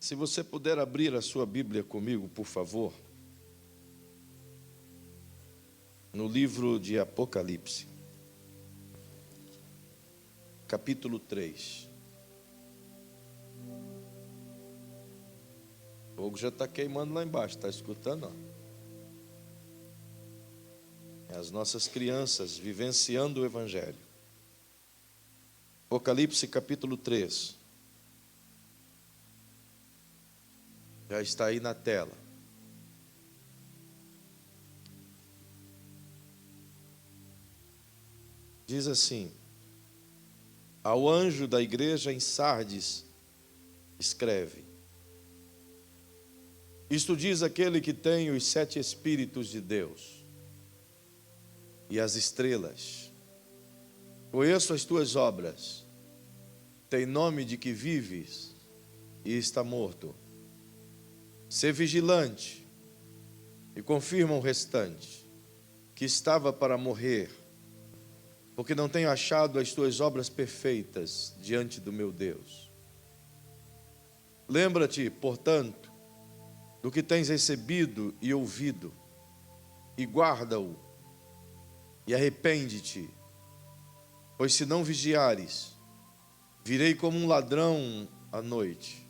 Se você puder abrir a sua Bíblia comigo, por favor, no livro de Apocalipse, capítulo 3. O fogo já está queimando lá embaixo, está escutando? É as nossas crianças vivenciando o Evangelho. Apocalipse capítulo 3. Já está aí na tela. Diz assim: ao anjo da igreja em Sardes, escreve: isto diz aquele que tem os 7 Espíritos de Deus e as estrelas. Conheço as tuas obras, tem nome de que vives e está morto. Sê vigilante e confirma o restante, que estava para morrer, porque não tenho achado as tuas obras perfeitas diante do meu Deus. Lembra-te, portanto, do que tens recebido e ouvido, e guarda-o, e arrepende-te, pois se não vigiares, virei como um ladrão à noite,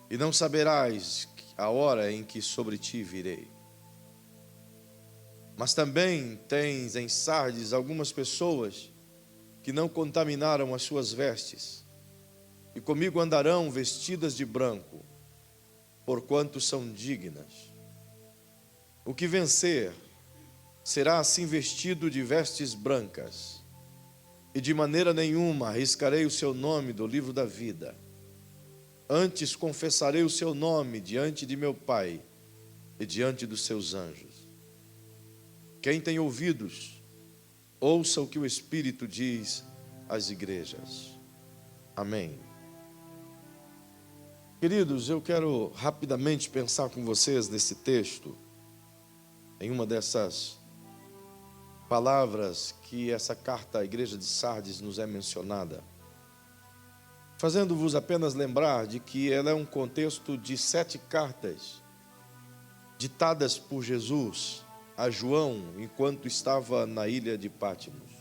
e não saberás a hora em que sobre ti virei. Mas também tens em Sardes algumas pessoas que não contaminaram as suas vestes, e comigo andarão vestidas de branco, porquanto são dignas. O que vencer será assim vestido de vestes brancas, e de maneira nenhuma arriscarei o seu nome do livro da vida. Antes confessarei o seu nome diante de meu Pai e diante dos seus anjos. Quem tem ouvidos, ouça o que o Espírito diz às igrejas. Amém. Queridos, eu quero rapidamente pensar com vocês nesse texto, em uma dessas palavras que essa carta à igreja de Sardes nos é mencionada, fazendo-vos apenas lembrar de que ela é um contexto de 7 cartas ditadas por Jesus a João enquanto estava na ilha de Pátimos.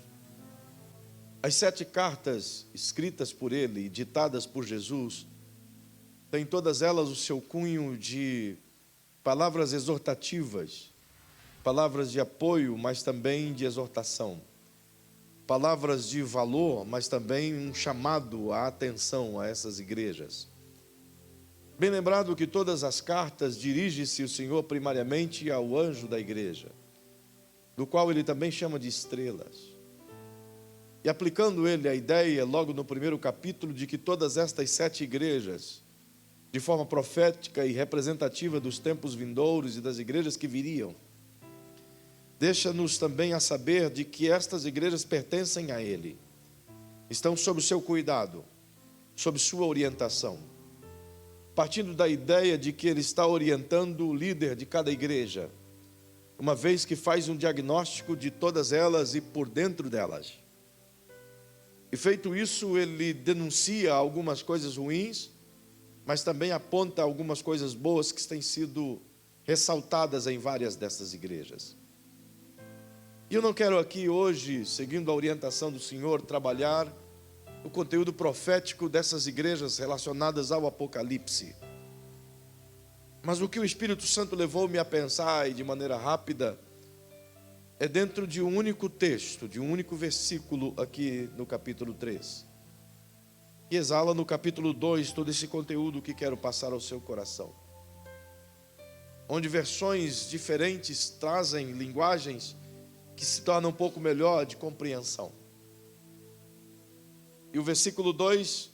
As 7 cartas escritas por ele e ditadas por Jesus têm todas elas o seu cunho de palavras exortativas, palavras de apoio, mas também de exortação, palavras de valor, mas também um chamado à atenção a essas igrejas. Bem lembrado que todas as cartas dirige-se o Senhor primariamente ao anjo da igreja, do qual ele também chama de estrelas. E aplicando ele a ideia, logo no primeiro capítulo, de que todas estas 7 igrejas, de forma profética e representativa dos tempos vindouros e das igrejas que viriam, deixa-nos também a saber de que estas igrejas pertencem a ele, estão sob o seu cuidado, sob sua orientação, partindo da ideia de que ele está orientando o líder de cada igreja, uma vez que faz um diagnóstico de todas elas e por dentro delas. E feito isso, ele denuncia algumas coisas ruins, mas também aponta algumas coisas boas que têm sido ressaltadas em várias dessas igrejas. E eu não quero aqui hoje, seguindo a orientação do Senhor, trabalhar o conteúdo profético dessas igrejas relacionadas ao Apocalipse. Mas o que o Espírito Santo levou-me a pensar, e de maneira rápida, é dentro de um único texto, de um único versículo aqui no capítulo 3. E exala no capítulo 2 todo esse conteúdo que quero passar ao seu coração. Onde versões diferentes trazem linguagens que se torna um pouco melhor de compreensão. E o versículo 2,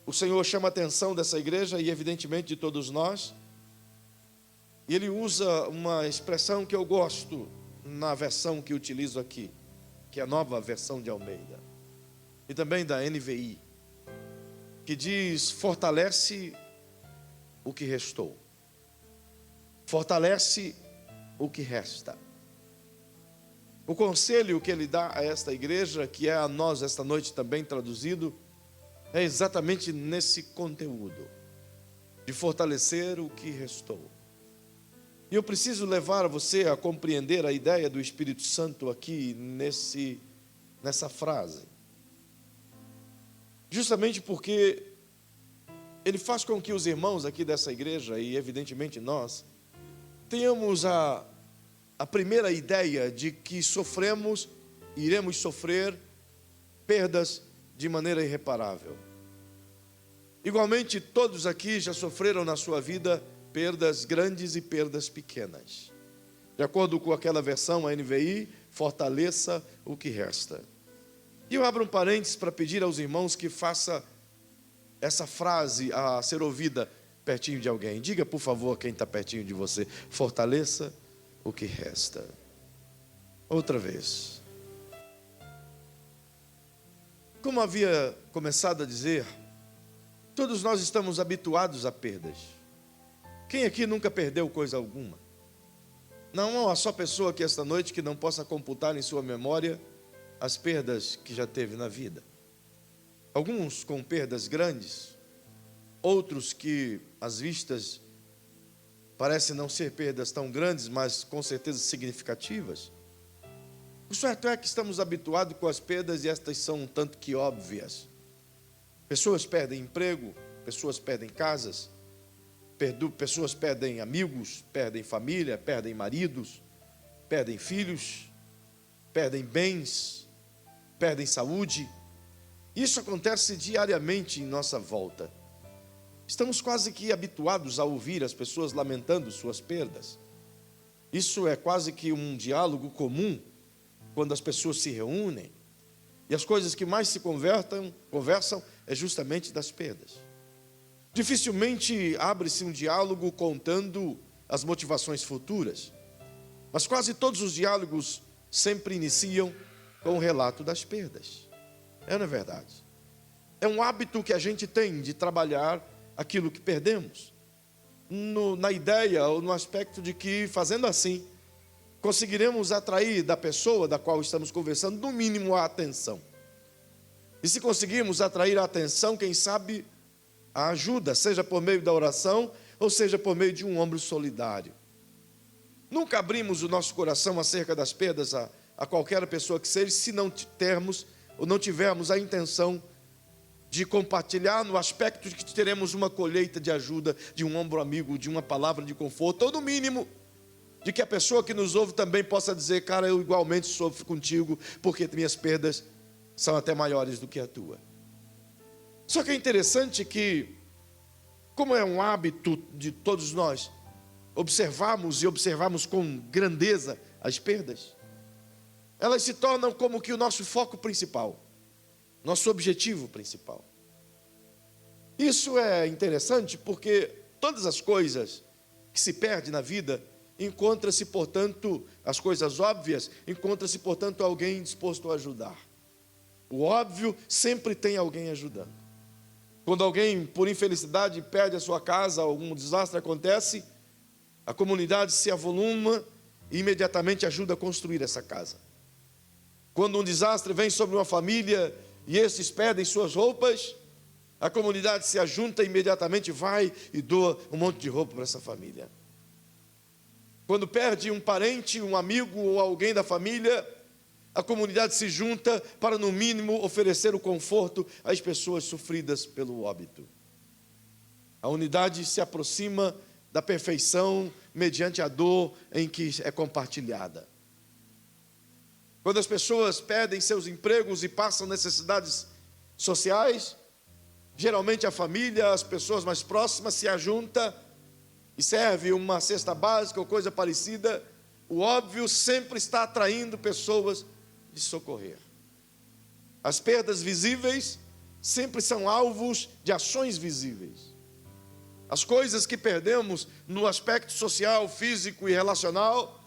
o Senhor chama a atenção dessa igreja e evidentemente de todos nós. E ele usa uma expressão que eu gosto na versão que utilizo aqui, que é a nova versão de Almeida, e também da NVI, que diz: fortalece o que restou, fortalece o que resta. O conselho que ele dá a esta igreja, que é a nós esta noite também traduzido, é exatamente nesse conteúdo. de fortalecer o que restou. E eu preciso levar você a compreender a ideia do Espírito Santo aqui nessa frase. Justamente porque ele faz com que os irmãos aqui dessa igreja, e evidentemente nós, tenhamos a primeira ideia de que iremos sofrer perdas de maneira irreparável. Igualmente, todos aqui já sofreram na sua vida perdas grandes e perdas pequenas. De acordo com aquela versão, a NVI, fortaleça o que resta. E eu abro um parênteses para pedir aos irmãos que faça essa frase a ser ouvida pertinho de alguém. Diga, por favor, quem está pertinho de você: fortaleça o que resta. Outra vez. Como havia começado a dizer, todos nós estamos habituados a perdas. Quem aqui nunca perdeu coisa alguma? Não há só pessoa aqui esta noite que não possa computar em sua memória as perdas que já teve na vida. Alguns com perdas grandes, outros que às vistas parecem não ser perdas tão grandes, mas com certeza significativas. O certo é que estamos habituados com as perdas e estas são um tanto que óbvias. Pessoas perdem emprego, pessoas perdem casas, pessoas perdem amigos, perdem família, perdem maridos, perdem filhos, perdem bens, perdem saúde. Isso acontece diariamente em nossa volta. Estamos quase que habituados a ouvir as pessoas lamentando suas perdas. Isso é quase que um diálogo comum quando as pessoas se reúnem. E as coisas que mais se conversam é justamente das perdas. Dificilmente abre-se um diálogo contando as motivações futuras, mas quase todos os diálogos sempre iniciam com o relato das perdas. Não é verdade? É um hábito que a gente tem de trabalhar aquilo que perdemos, na ideia ou no aspecto de que, fazendo assim, conseguiremos atrair da pessoa da qual estamos conversando, no mínimo, a atenção. E se conseguirmos atrair a atenção, quem sabe a ajuda, seja por meio da oração, ou seja por meio de um ombro solidário. Nunca abrimos o nosso coração acerca das perdas a qualquer pessoa que seja, se não tivermos a intenção de compartilhar no aspecto de que teremos uma colheita de ajuda, de um ombro amigo, de uma palavra de conforto, ou no mínimo, de que a pessoa que nos ouve também possa dizer: cara, eu igualmente sofro contigo, porque minhas perdas são até maiores do que a tua. Só que é interessante que, como é um hábito de todos nós, observarmos com grandeza as perdas, elas se tornam como que o nosso foco principal, nosso objetivo principal. Isso é interessante porque todas as coisas que se perdem na vida, encontra-se, portanto, as coisas óbvias, encontra-se, portanto, alguém disposto a ajudar. O óbvio sempre tem alguém ajudando. Quando alguém, por infelicidade, perde a sua casa, algum desastre acontece, a comunidade se avoluma e imediatamente ajuda a construir essa casa. Quando um desastre vem sobre uma família e esses perdem suas roupas, a comunidade se ajunta e imediatamente vai e doa um monte de roupa para essa família. Quando perde um parente, um amigo ou alguém da família, a comunidade se junta para, no mínimo, oferecer o conforto às pessoas sofridas pelo óbito. A unidade se aproxima da perfeição mediante a dor em que é compartilhada. Quando as pessoas perdem seus empregos e passam necessidades sociais, geralmente a família, as pessoas mais próximas se ajuntam e serve uma cesta básica ou coisa parecida. O óbvio sempre está atraindo pessoas de socorrer. As perdas visíveis sempre são alvos de ações visíveis. As coisas que perdemos no aspecto social, físico e relacional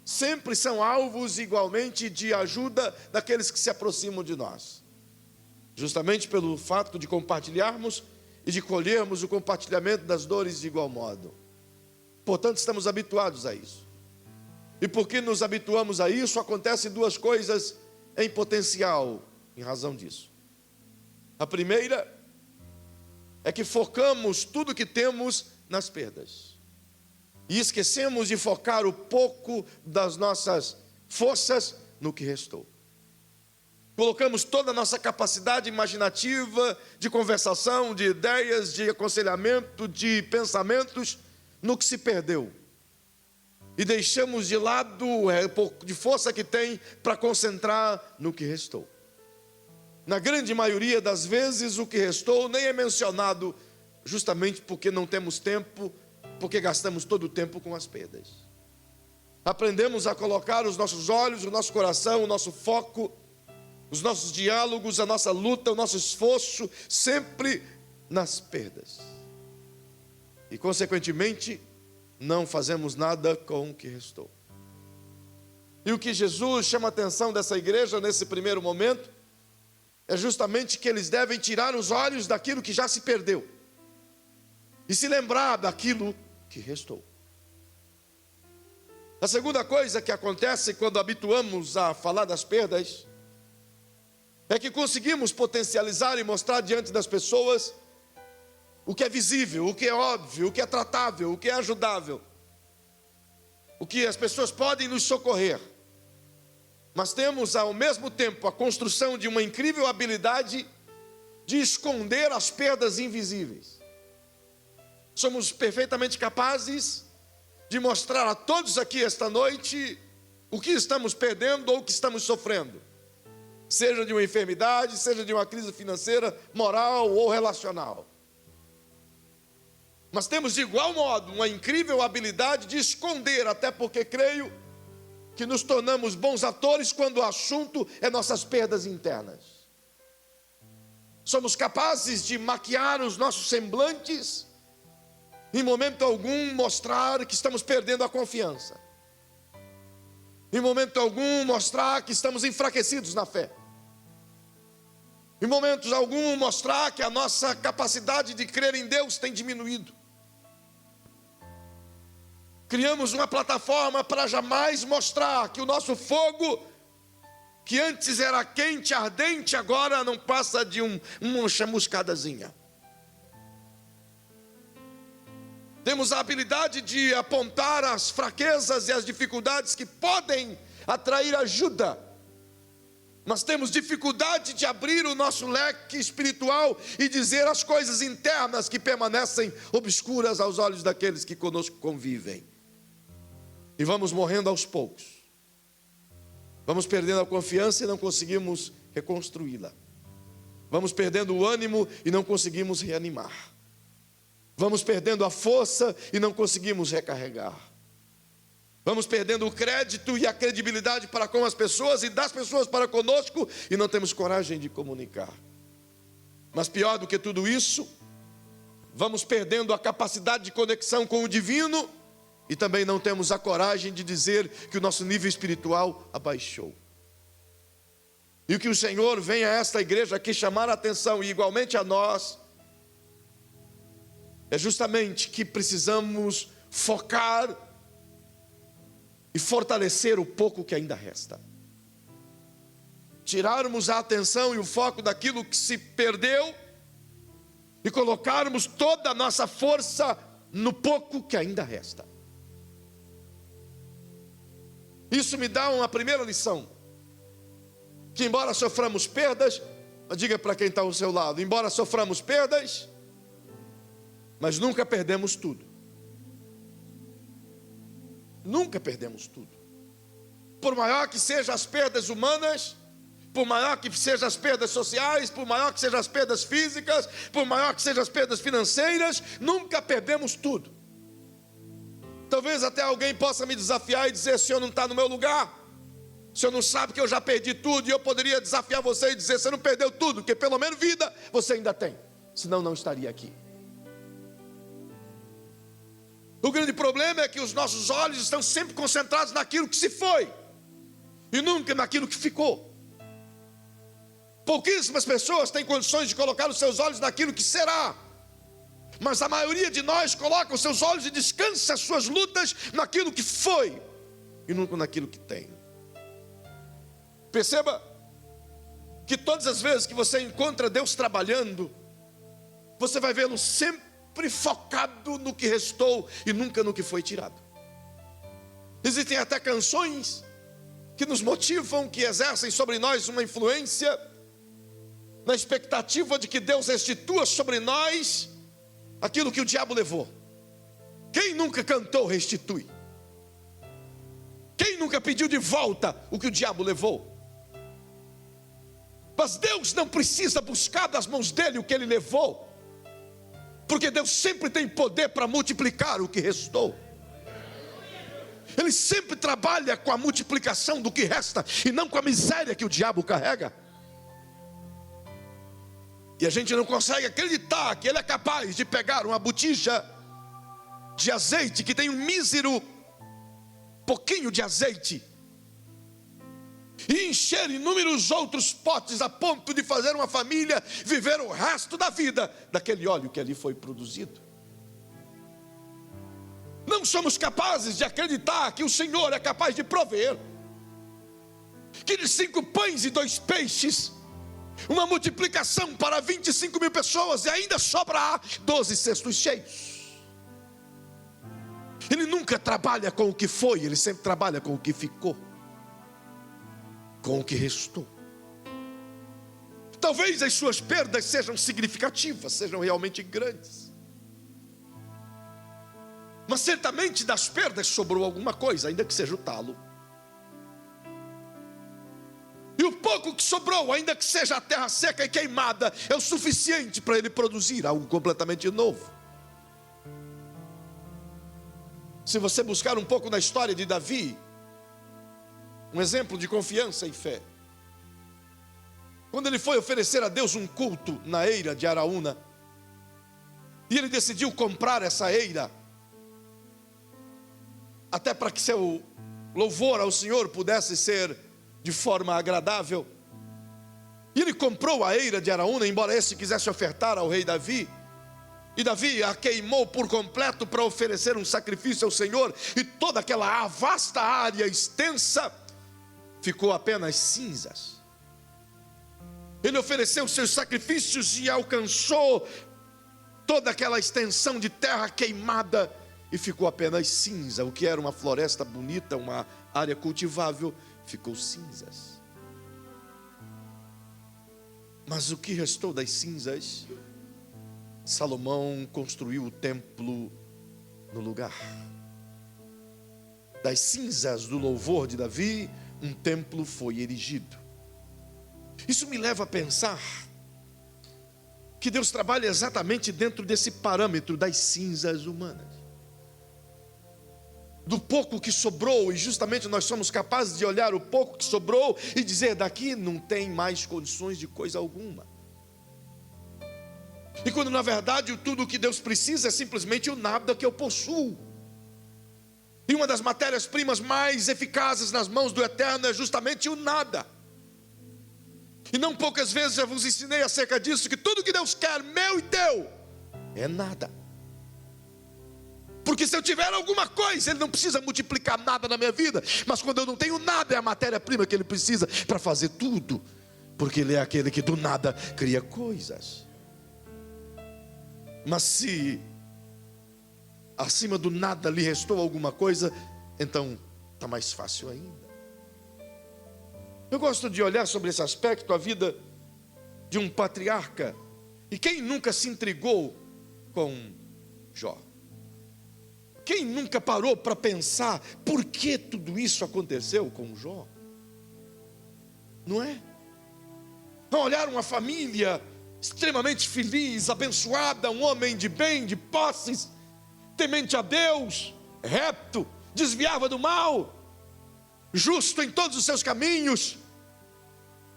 sempre são alvos igualmente de ajuda daqueles que se aproximam de nós. Justamente pelo fato de compartilharmos e de colhermos o compartilhamento das dores de igual modo. Portanto, estamos habituados a isso. E porque nos habituamos a isso, acontecem duas coisas em potencial em razão disso. A primeira é que focamos tudo que temos nas perdas. E esquecemos de focar o pouco das nossas forças no que restou. Colocamos toda a nossa capacidade imaginativa, de conversação, de ideias, de aconselhamento, de pensamentos, no que se perdeu. E deixamos de lado o pouco de força que tem para concentrar no que restou. Na grande maioria das vezes, o que restou nem é mencionado, justamente porque não temos tempo, porque gastamos todo o tempo com as perdas. Aprendemos a colocar os nossos olhos, o nosso coração, o nosso foco, os nossos diálogos, a nossa luta, o nosso esforço, sempre nas perdas. E, consequentemente, não fazemos nada com o que restou. E o que Jesus chama a atenção dessa igreja nesse primeiro momento é justamente que eles devem tirar os olhos daquilo que já se perdeu e se lembrar daquilo que restou. A segunda coisa que acontece quando habituamos a falar das perdas é que conseguimos potencializar e mostrar diante das pessoas o que é visível, o que é óbvio, o que é tratável, o que é ajudável, o que as pessoas podem nos socorrer. Mas temos ao mesmo tempo a construção de uma incrível habilidade de esconder as perdas invisíveis. Somos perfeitamente capazes de mostrar a todos aqui esta noite o que estamos perdendo ou o que estamos sofrendo. Seja de uma enfermidade, seja de uma crise financeira, moral ou relacional. Mas temos de igual modo uma incrível habilidade de esconder, até porque creio que nos tornamos bons atores quando o assunto é nossas perdas internas. Somos capazes de maquiar os nossos semblantes, em momento algum mostrar que estamos perdendo a confiança. Em momento algum mostrar que estamos enfraquecidos na fé. Em momentos algum mostrar que a nossa capacidade de crer em Deus tem diminuído. Criamos uma plataforma para jamais mostrar que o nosso fogo, que antes era quente, ardente, agora não passa de uma chamuscadazinha. Temos a habilidade de apontar as fraquezas e as dificuldades que podem atrair ajuda, mas temos dificuldade de abrir o nosso leque espiritual e dizer as coisas internas que permanecem obscuras aos olhos daqueles que conosco convivem. E vamos morrendo aos poucos. Vamos perdendo a confiança e não conseguimos reconstruí-la. Vamos perdendo o ânimo e não conseguimos reanimar. Vamos perdendo a força e não conseguimos recarregar. Vamos perdendo o crédito e a credibilidade para com as pessoas e das pessoas para conosco e não temos coragem de comunicar. Mas pior do que tudo isso, vamos perdendo a capacidade de conexão com o divino e também não temos a coragem de dizer que o nosso nível espiritual abaixou. E o que o Senhor vem a esta igreja aqui chamar a atenção, e igualmente a nós, é justamente que precisamos focar e fortalecer o pouco que ainda resta. Tirarmos a atenção e o foco daquilo que se perdeu e colocarmos toda a nossa força no pouco que ainda resta. Isso me dá uma primeira lição, que embora soframos perdas, diga para quem está ao seu lado, embora soframos perdas, mas nunca perdemos tudo. Nunca perdemos tudo. Por maior que sejam as perdas humanas, por maior que sejam as perdas sociais, por maior que sejam as perdas físicas, por maior que sejam as perdas financeiras, nunca perdemos tudo. Talvez até alguém possa me desafiar e dizer: o senhor não está no meu lugar, o senhor não sabe que eu já perdi tudo. E eu poderia desafiar você e dizer: você não perdeu tudo, porque pelo menos vida você ainda tem, senão não estaria aqui. O grande problema é que os nossos olhos estão sempre concentrados naquilo que se foi e nunca naquilo que ficou. Pouquíssimas pessoas têm condições de colocar os seus olhos naquilo que será, mas a maioria de nós coloca os seus olhos e descansa as suas lutas naquilo que foi e nunca naquilo que tem. Perceba que todas as vezes que você encontra Deus trabalhando, você vai vê-lo sempre focado no que restou e nunca no que foi tirado. Existem até canções que nos motivam, que exercem sobre nós uma influência, na expectativa de que Deus restitua sobre nós aquilo que o diabo levou. Quem nunca cantou restitui? Quem nunca pediu de volta o que o diabo levou? Mas Deus não precisa buscar das mãos dele o que ele levou, porque Deus sempre tem poder para multiplicar o que restou. Ele sempre trabalha com a multiplicação do que resta e não com a miséria que o diabo carrega. E a gente não consegue acreditar que ele é capaz de pegar uma botija de azeite que tem um mísero pouquinho de azeite e encher inúmeros outros potes a ponto de fazer uma família viver o resto da vida daquele óleo que ali foi produzido. Não somos capazes de acreditar que o Senhor é capaz de prover, que de 5 pães e 2 peixes, uma multiplicação para 25 mil pessoas, e ainda sobra 12 cestos cheios. Ele nunca trabalha com o que foi, ele sempre trabalha com o que ficou, com o que restou. Talvez as suas perdas sejam significativas, sejam realmente grandes, mas certamente das perdas sobrou alguma coisa, ainda que seja o talo. E o pouco que sobrou, ainda que seja a terra seca e queimada, é o suficiente para ele produzir algo completamente novo. Se você buscar um pouco na história de Davi, um exemplo de confiança e fé, quando ele foi oferecer a Deus um culto na eira de Araúna, e ele decidiu comprar essa eira, até para que seu louvor ao Senhor pudesse ser de forma agradável, e ele comprou a eira de Araúna, embora esse quisesse ofertar ao rei Davi, e Davi a queimou por completo para oferecer um sacrifício ao Senhor, e toda aquela vasta área extensa ficou apenas cinzas. Ele ofereceu seus sacrifícios e alcançou toda aquela extensão de terra queimada, e ficou apenas cinza. O que era uma floresta bonita, uma área cultivável, ficou cinzas. Mas o que restou das cinzas, Salomão construiu o templo no lugar. Das cinzas do louvor de Davi, um templo foi erigido. Isso me leva a pensar que Deus trabalha exatamente dentro desse parâmetro das cinzas humanas. Do pouco que sobrou, e justamente nós somos capazes de olhar o pouco que sobrou e dizer: daqui não tem mais condições de coisa alguma. E quando na verdade tudo o que Deus precisa é simplesmente o nada que eu possuo. E uma das matérias-primas mais eficazes nas mãos do Eterno é justamente o nada. E não poucas vezes eu vos ensinei acerca disso, que tudo que Deus quer, meu e teu, é nada. Porque se eu tiver alguma coisa, Ele não precisa multiplicar nada na minha vida. Mas quando eu não tenho nada, é a matéria-prima que Ele precisa para fazer tudo. Porque Ele é aquele que do nada cria coisas. Mas se acima do nada lhe restou alguma coisa, então está mais fácil ainda. Eu gosto de olhar sobre esse aspecto a vida de um patriarca. E quem nunca se intrigou com Jó? Quem nunca parou para pensar por que tudo isso aconteceu com Jó? Não é? Ao olhar uma família extremamente feliz, abençoada, um homem de bem, de posses, temente a Deus, reto, desviava do mal, justo em todos os seus caminhos,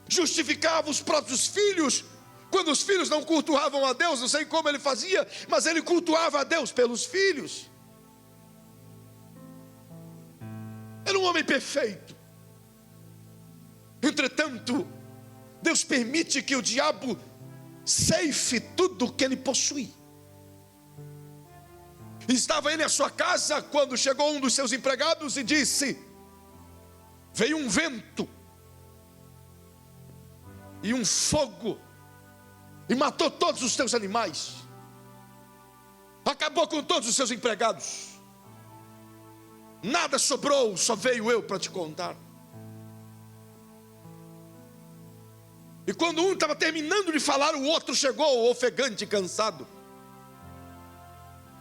justificava os próprios filhos. Quando os filhos não cultuavam a Deus, não sei como ele fazia, mas ele cultuava a Deus pelos filhos. Era um homem perfeito. Entretanto, Deus permite que o diabo ceife tudo que ele possui. Estava ele à sua casa quando chegou um dos seus empregados e disse: veio um vento e um fogo e matou todos os teus animais. acabou com todos os seus empregados. Nada sobrou, só veio eu para te contar. E quando um estava terminando de falar, o outro chegou, ofegante e cansado,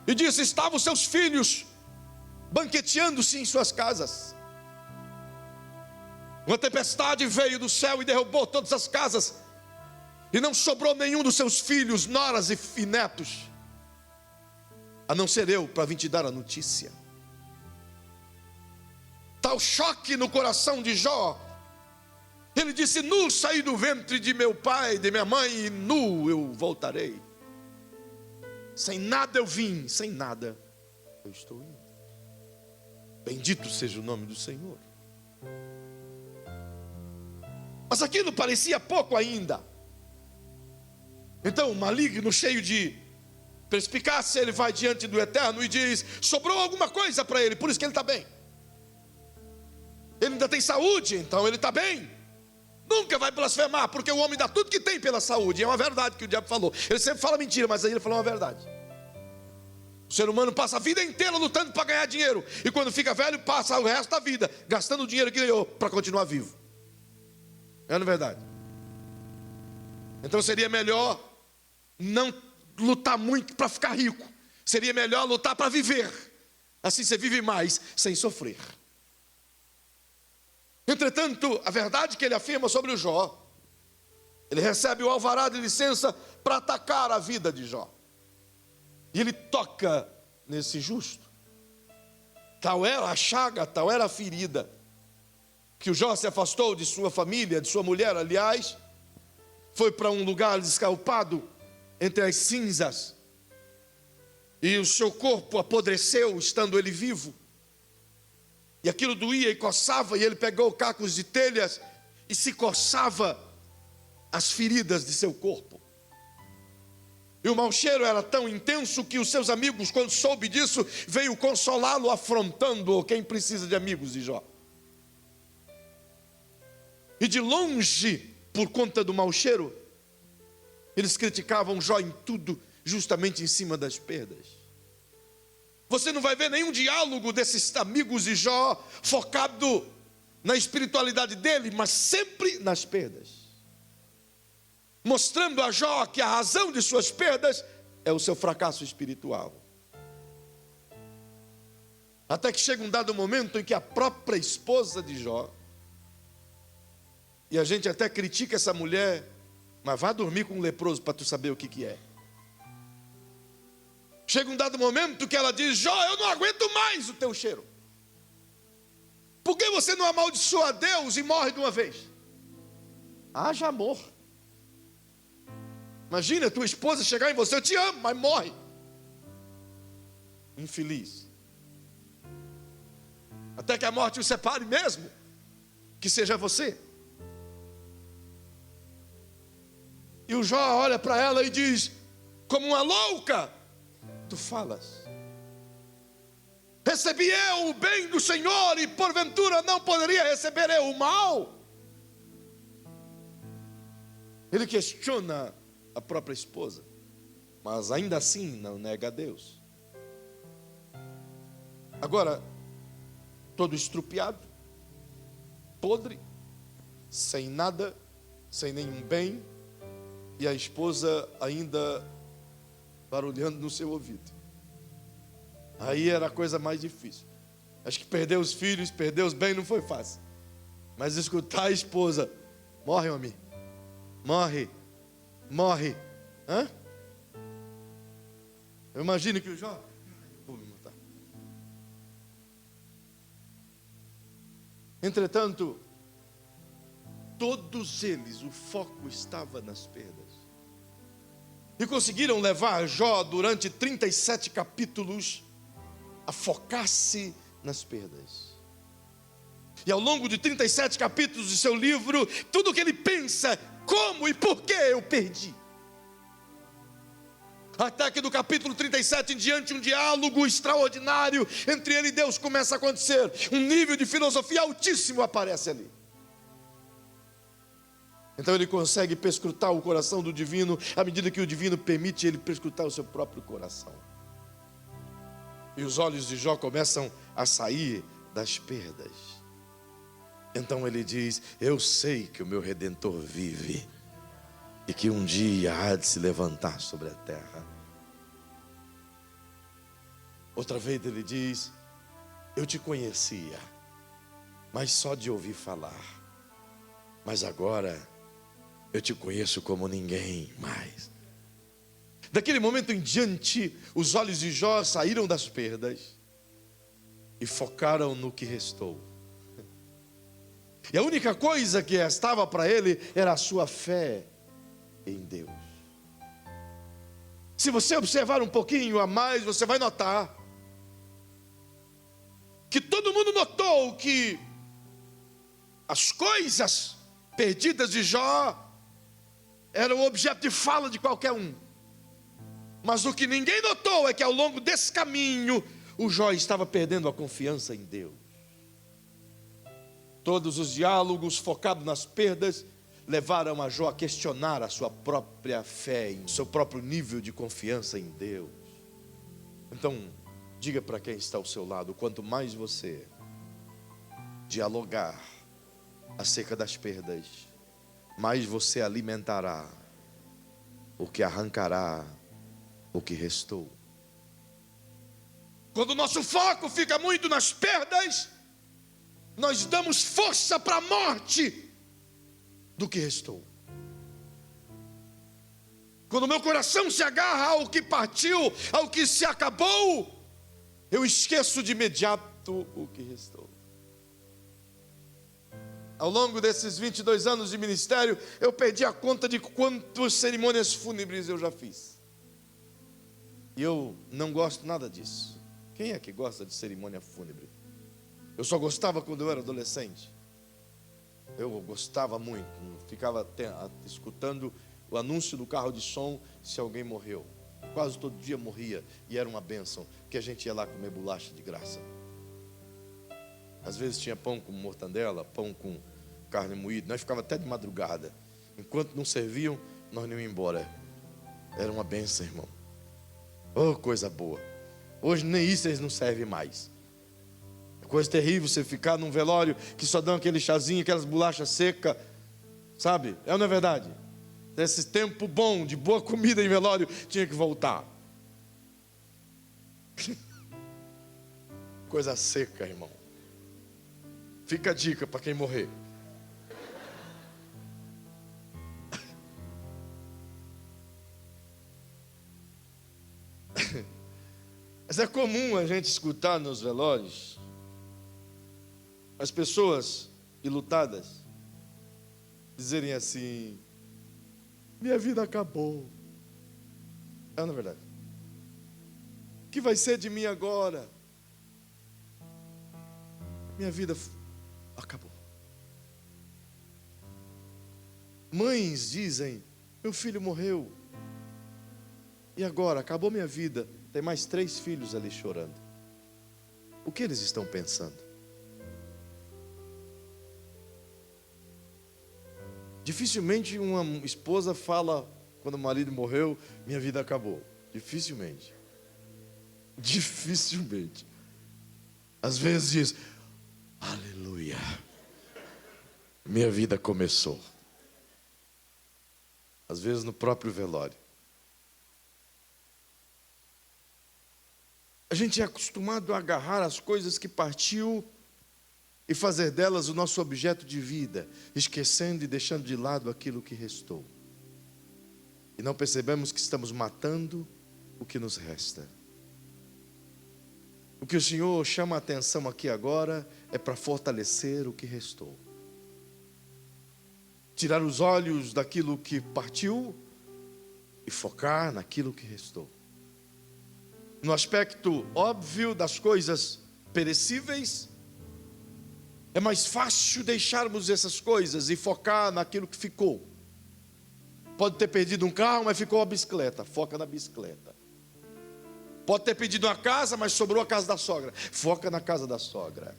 e disse: estavam seus filhos banqueteando-se em suas casas. Uma tempestade veio do céu e derrubou todas as casas, e não sobrou nenhum dos seus filhos, noras e netos, a não ser eu, para vir te dar a notícia. Tal choque no coração de Jó, ele disse: nu saí do ventre de meu pai, de minha mãe, e nu eu voltarei. Sem nada eu vim, sem nada eu estou indo. Bendito seja o nome do Senhor. Mas aquilo parecia pouco ainda. Então o maligno, cheio de perspicácia, ele vai diante do Eterno e diz: sobrou alguma coisa para ele, por isso que ele está bem. Ele ainda tem saúde, então ele está bem. Nunca vai blasfemar, porque o homem dá tudo que tem pela saúde. É uma verdade que o diabo falou. Ele sempre fala mentira, mas aí ele falou uma verdade. O ser humano passa a vida inteira lutando para ganhar dinheiro, e quando fica velho, passa o resto da vida gastando o dinheiro que ganhou para continuar vivo. É, não é verdade? Então seria melhor não lutar muito para ficar rico. Seria melhor lutar para viver. Assim você vive mais sem sofrer. Entretanto, a verdade que ele afirma sobre o Jó, ele recebe o alvará de licença para atacar a vida de Jó. E ele toca nesse justo. Tal era a chaga, tal era a ferida, que o Jó se afastou de sua família, de sua mulher, aliás, foi para um lugar descalpado entre as cinzas, e o seu corpo apodreceu, estando ele vivo. E aquilo doía e coçava, e ele pegou cacos de telhas e se coçava as feridas de seu corpo. E o mau cheiro era tão intenso que os seus amigos, quando soube disso, veio consolá-lo, afrontando-o. Quem precisa de amigos de Jó? E de longe, por conta do mau cheiro, eles criticavam Jó em tudo, justamente em cima das perdas. Você não vai ver nenhum diálogo desses amigos de Jó focado na espiritualidade dele, mas sempre nas perdas, mostrando a Jó que a razão de suas perdas é o seu fracasso espiritual. Até que chega um dado momento em que a própria esposa de Jó, e a gente até critica essa mulher, mas vá dormir com um leproso para tu saber o que é. Chega um dado momento que ela diz: Jó, eu não aguento mais o teu cheiro. Por que você não amaldiçoa a Deus e morre de uma vez? Haja amor. Imagina a tua esposa chegar em você: eu te amo, mas morre. Infeliz. Até que a morte o separe mesmo, que seja você. E o Jó olha para ela e diz: como uma louca tu falas. Recebi eu o bem do Senhor, e porventura não poderia receber eu o mal? Ele questiona a própria esposa, mas ainda assim não nega a Deus. Agora, todo estrupiado, podre, sem nada, sem nenhum bem, e a esposa ainda barulhando no seu ouvido. Aí era a coisa mais difícil. Acho que perder os filhos, perder os bens não foi fácil, mas escutar a esposa: morre, homem, morre, morre. Hã? Eu imagino que o Jó, vou me matar. Entretanto, todos eles, o foco estava nas perdas. E conseguiram levar Jó durante 37 capítulos a focar-se nas perdas. E ao longo de 37 capítulos de seu livro, tudo o que ele pensa: como e por que eu perdi? Até que do capítulo 37 em diante, um diálogo extraordinário entre ele e Deus começa a acontecer. Um nível de filosofia altíssimo aparece ali. Então ele consegue perscrutar o coração do divino, à medida que o divino permite ele perscrutar o seu próprio coração. E os olhos de Jó começam a sair das perdas. Então ele diz: eu sei que o meu Redentor vive e que um dia há de se levantar sobre a terra. Outra vez ele diz: eu te conhecia, mas só de ouvir falar. Mas agora eu te conheço como ninguém mais. Daquele momento em diante, os olhos de Jó saíram das perdas e focaram no que restou. E a única coisa que restava para ele era a sua fé em Deus. Se você observar um pouquinho a mais, você vai notar que todo mundo notou que as coisas perdidas de Jó eram objeto de fala de qualquer um. Mas o que ninguém notou é que ao longo desse caminho, o Jó estava perdendo a confiança em Deus. Todos os diálogos focados nas perdas levaram a Jó a questionar a sua própria fé, o seu próprio nível de confiança em Deus. Então, diga para quem está ao seu lado: quanto mais você dialogar acerca das perdas, mais você alimentará o que arrancará o que restou. Quando o nosso foco fica muito nas perdas, nós damos força para a morte do que restou. Quando o meu coração se agarra ao que partiu, ao que se acabou, eu esqueço de imediato o que restou. Ao longo desses 22 anos de ministério, eu perdi a conta de quantas cerimônias fúnebres eu já fiz. E eu não gosto nada disso. Quem é que gosta de cerimônia fúnebre? Eu só gostava quando eu era adolescente. Eu gostava muito. Ficava escutando o anúncio do carro de som se alguém morreu. Quase todo dia morria. E era uma bênção, que a gente ia lá comer bolacha de graça. Às vezes tinha pão com mortandela, pão com carne moída. Nós ficava até de madrugada. Enquanto não serviam, nós não íamos embora. Era uma bênção, irmão. Oh, coisa boa. Hoje nem isso eles não servem mais. É coisa terrível você ficar num velório que só dão aquele chazinho, aquelas bolachas secas. Sabe? É ou não é verdade? Esse tempo bom, de boa comida em velório, tinha que voltar. Coisa seca, irmão. Fica a dica para quem morrer. Mas é comum a gente escutar nos velórios as pessoas enlutadas dizerem assim: minha vida acabou. É na verdade. O que vai ser de mim agora? Minha vida acabou. Mães dizem: meu filho morreu. E agora? Acabou minha vida. Tem mais 3 filhos ali chorando. O que eles estão pensando? Dificilmente uma esposa fala, quando o marido morreu, minha vida acabou. Dificilmente. Dificilmente. Às vezes diz: aleluia, minha vida começou. Às vezes no próprio velório. A gente é acostumado a agarrar as coisas que partiu e fazer delas o nosso objeto de vida, esquecendo e deixando de lado aquilo que restou. E não percebemos que estamos matando o que nos resta. O que o Senhor chama a atenção aqui agora é para fortalecer o que restou. Tirar os olhos daquilo que partiu e focar naquilo que restou. No aspecto óbvio das coisas perecíveis, é mais fácil deixarmos essas coisas e focar naquilo que ficou. Pode ter perdido um carro, mas ficou a bicicleta. Foca na bicicleta. Pode ter perdido uma casa, mas sobrou a casa da sogra. Foca na casa da sogra.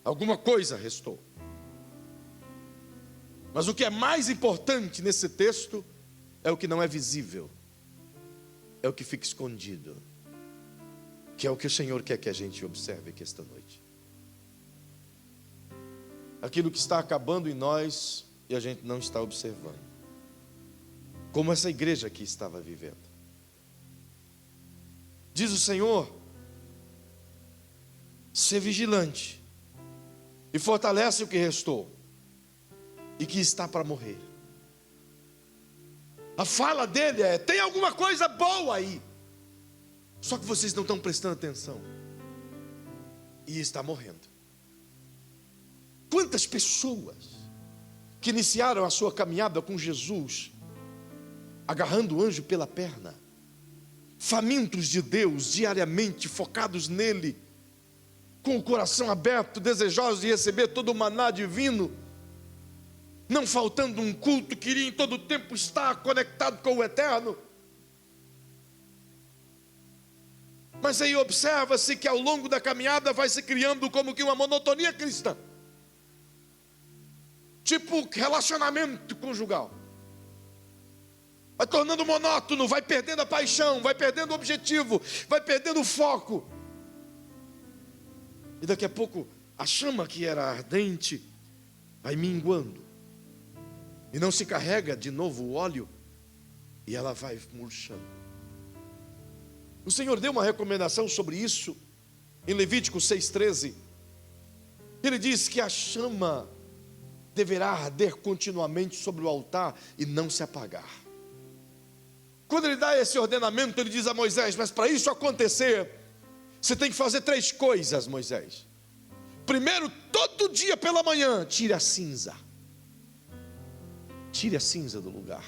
Alguma coisa restou. Mas o que é mais importante nesse texto é o que não é visível. É o que fica escondido. Que é o que o Senhor quer que a gente observe aqui esta noite. Aquilo que está acabando em nós e a gente não está observando. Como essa igreja aqui estava vivendo. Diz o Senhor: ser vigilante e fortalece o que restou e que está para morrer. A fala dele é: tem alguma coisa boa aí, só que vocês não estão prestando atenção, e está morrendo. Quantas pessoas que iniciaram a sua caminhada com Jesus, agarrando o anjo pela perna, famintos de Deus, diariamente focados nele, com o coração aberto, desejosos de receber todo o maná divino, não faltando um culto, queria em todo tempo estar conectado com o eterno. Mas aí observa-se que ao longo da caminhada vai se criando como que uma monotonia cristã. Tipo relacionamento conjugal. Vai tornando monótono, vai perdendo a paixão, vai perdendo o objetivo, vai perdendo o foco. E daqui a pouco a chama que era ardente vai minguando. E não se carrega de novo o óleo, e ela vai murchando. O Senhor deu uma recomendação sobre isso em Levítico 6,13. Ele diz que a chama deverá arder continuamente sobre o altar e não se apagar. Quando ele dá esse ordenamento, ele diz a Moisés: mas para isso acontecer, você tem que fazer 3 coisas, Moisés. Primeiro, todo dia pela manhã, tire a cinza. Tire a cinza do lugar.